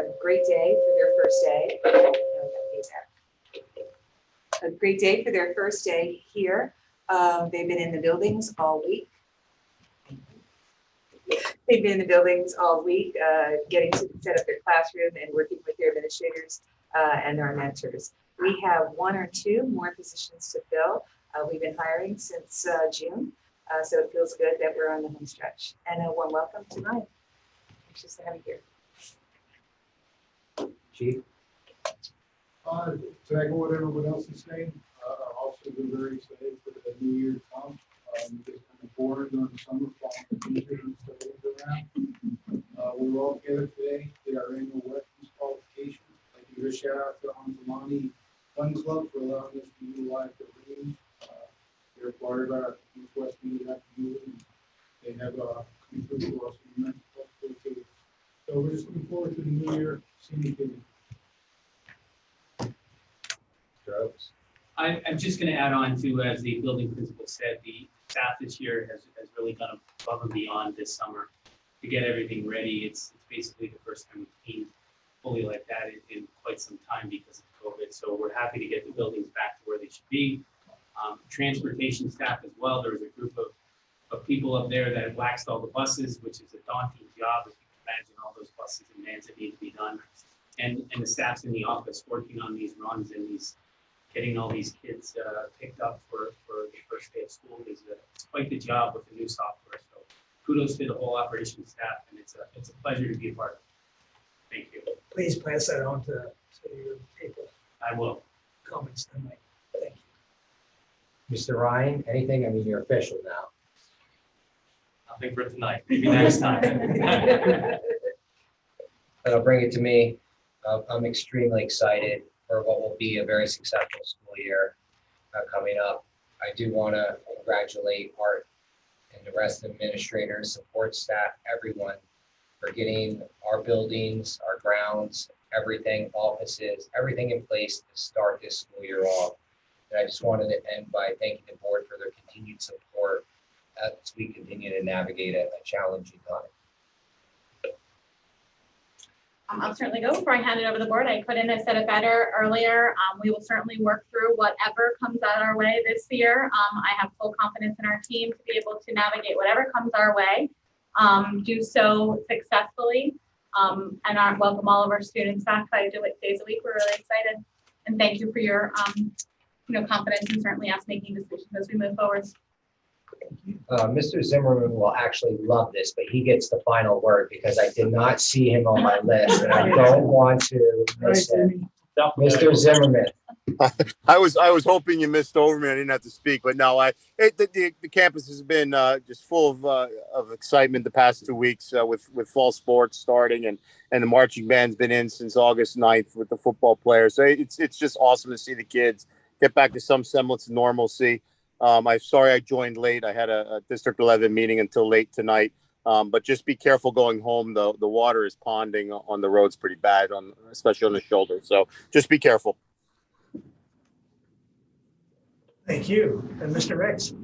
S10: a great day for their first day. A great day for their first day here. They've been in the buildings all week. They've been in the buildings all week, getting to set up their classroom and working with their administrators and our mentors. We have 1 or 2 more positions to fill. We've been hiring since June, so it feels good that we're on the home stretch. And a warm welcome to Ryan. Anxious to have you here.
S19: Chief?
S24: To echo what everyone else is saying, also been very excited for the new year to come. Just kind of bored during the summer, following the and stuff around. We were all together today, did our annual weapons qualification. I'd like to give a shout out to Anzalani Fun Club for allowing us to utilize the rooms. They're part of our Northwest Media community. They have come through to us in the next. So we're just looking forward to the new year, seeing you again.
S25: I'm just going to add on to, as the building principal said, the staff this year has really gone above and beyond this summer to get everything ready. It's basically the first time we've cleaned fully like that in quite some time because of COVID. So we're happy to get the buildings back to where they should be. Transportation staff as well. There was a group of people up there that waxed all the buses, which is a daunting job. If you can imagine all those buses and vans that need to be done. And the staff's in the office working on these runs and getting all these kids picked up for the first day of school. It's quite the job with the new software. So kudos to the whole operations staff, and it's a pleasure to be a part of it. Thank you.
S2: Please pass that on to your people.
S25: I will.
S2: Comments tonight. Thank you.
S19: Mr. Ryan, anything? I mean, you're official now.
S25: Nothing for tonight, maybe next time.
S19: That'll bring it to me. I'm extremely excited for what will be a very successful school year coming up. I do want to congratulate Art and the rest of the administrators, support staff, everyone for getting our buildings, our grounds, everything, offices, everything in place to start this school year off. And I just wanted to end by thanking the board for their continued support as we continue to navigate a challenging time.
S9: I'll certainly go before I hand it over to the board. I couldn't have said it better earlier. We will certainly work through whatever comes out our way this year. I have full confidence in our team to be able to navigate whatever comes our way, do so successfully, and welcome all of our students back 5 days a week. We're really excited, and thank you for your confidence and certainly us making decisions as we move forward.
S19: Mr. Zimmerman will actually love this, but he gets the final word because I did not see him on my list and I don't want to miss him. Mr. Zimmerman.
S1: I was hoping you missed over me. I didn't have to speak, but no, the campus has been just full of excitement the past 2 weeks with fall sports starting and the marching band's been in since August 9th with the football players. So it's just awesome to see the kids get back to some semblance of normalcy. I'm sorry I joined late. I had a District 11 meeting until late tonight. But just be careful going home. The water is ponding on the roads pretty bad, especially on the shoulder. So just be careful.
S2: Thank you. And Mr. Rex.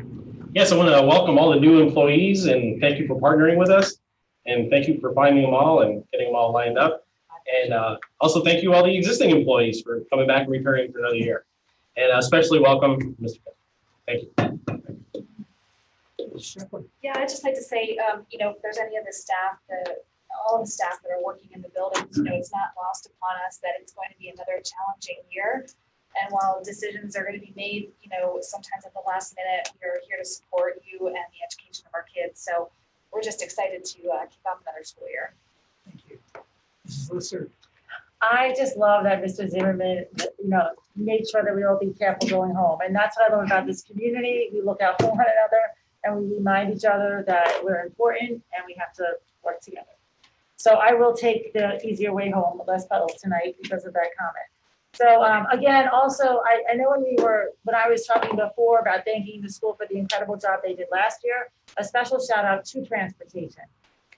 S3: Yes, I want to welcome all the new employees and thank you for partnering with us. And thank you for finding them all and getting them all lined up. And also thank you all the existing employees for coming back and returning for another year. And especially welcome Mr. Pitt. Thank you.
S18: Yeah, I'd just like to say, if there's any of the staff, all of the staff that are working in the buildings, it's not lost upon us that it's going to be another challenging year. And while decisions are going to be made, sometimes at the last minute, we're here to support you and the education of our kids. So we're just excited to kick off another school year.
S2: Thank you. Mrs. Lister.
S14: I just love that Mr. Zimmerman, made sure that we all be careful going home. And that's what I love about this community. We look out for one another and we remind each other that we're important and we have to work together. So I will take the easier way home, less puddles tonight because of that comment. So again, also, I know when I was talking before about thanking the school for the incredible job they did last year, a special shout out to transportation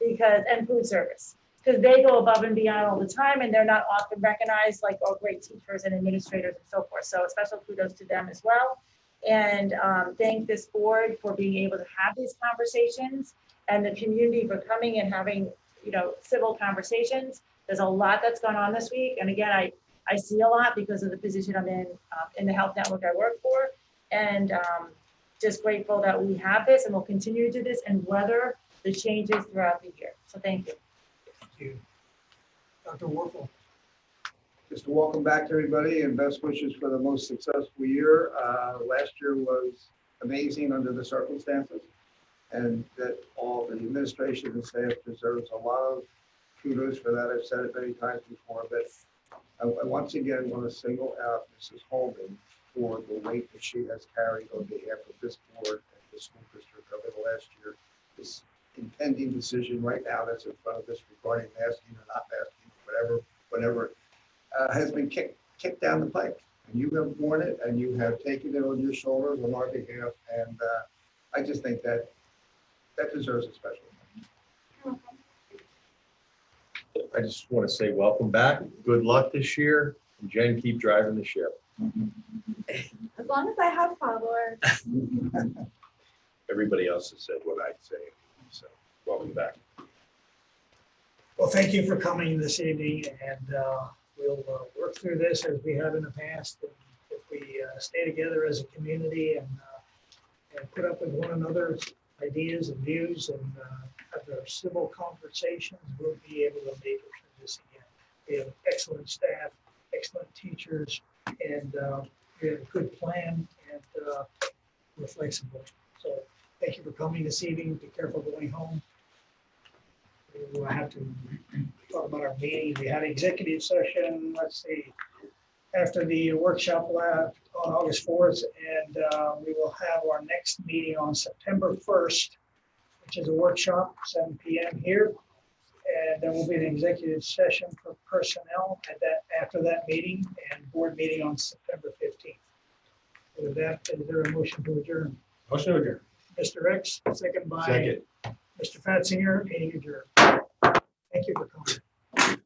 S14: and food service. Because they go above and beyond all the time and they're not often recognized like all great teachers and administrators and so forth. So a special kudos to them as well. And thank this board for being able to have these conversations and the community for coming and having, civil conversations. There's a lot that's gone on this week. And again, I see a lot because of the position I'm in the health network I work for. And just grateful that we have this and we'll continue to do this and weather the changes throughout the year. So thank you.
S2: Thank you. Dr. Warfel.
S15: Just a welcome back to everybody and best wishes for the most successful year. Last year was amazing under the circumstances, and that all the administration and staff deserves a lot of kudos for that. I've said it many times before, but I once again want to single out Mrs. Holman for the weight that she has carried on behalf of this board and the school district over the last year. This impending decision right now that's in front of us regarding masking or not masking, whatever, has been kicked down the pike. And you have borne it and you have taken it on your shoulders on our behalf. And I just think that deserves a special mention.
S16: I just want to say welcome back. Good luck this year. And Jen, keep driving the ship.
S18: As long as I have followers.
S16: Everybody else has said what I'd say. So welcome back.
S2: Well, thank you for coming this evening, and we'll work through this as we have in the past. And if we stay together as a community and put up with one another's ideas and views and have our civil conversations, we'll be able to make it through this again. We have excellent staff, excellent teachers, and we have a good plan, and we're flexible. So thank you for coming this evening. Be careful going home. We'll have to talk about our meeting. We had an executive session, let's see, after the workshop left on August 4th, and we will have our next meeting on September 1st which is a workshop, 7 p.m. here. And there will be an executive session for personnel after that meeting, and board meeting on September 15th. With that, is there a motion to adjourn?
S3: Motion to adjourn.
S2: Mr. X, second by
S16: Second.
S2: Mr. Fatsinger, meeting adjourned. Thank you for coming.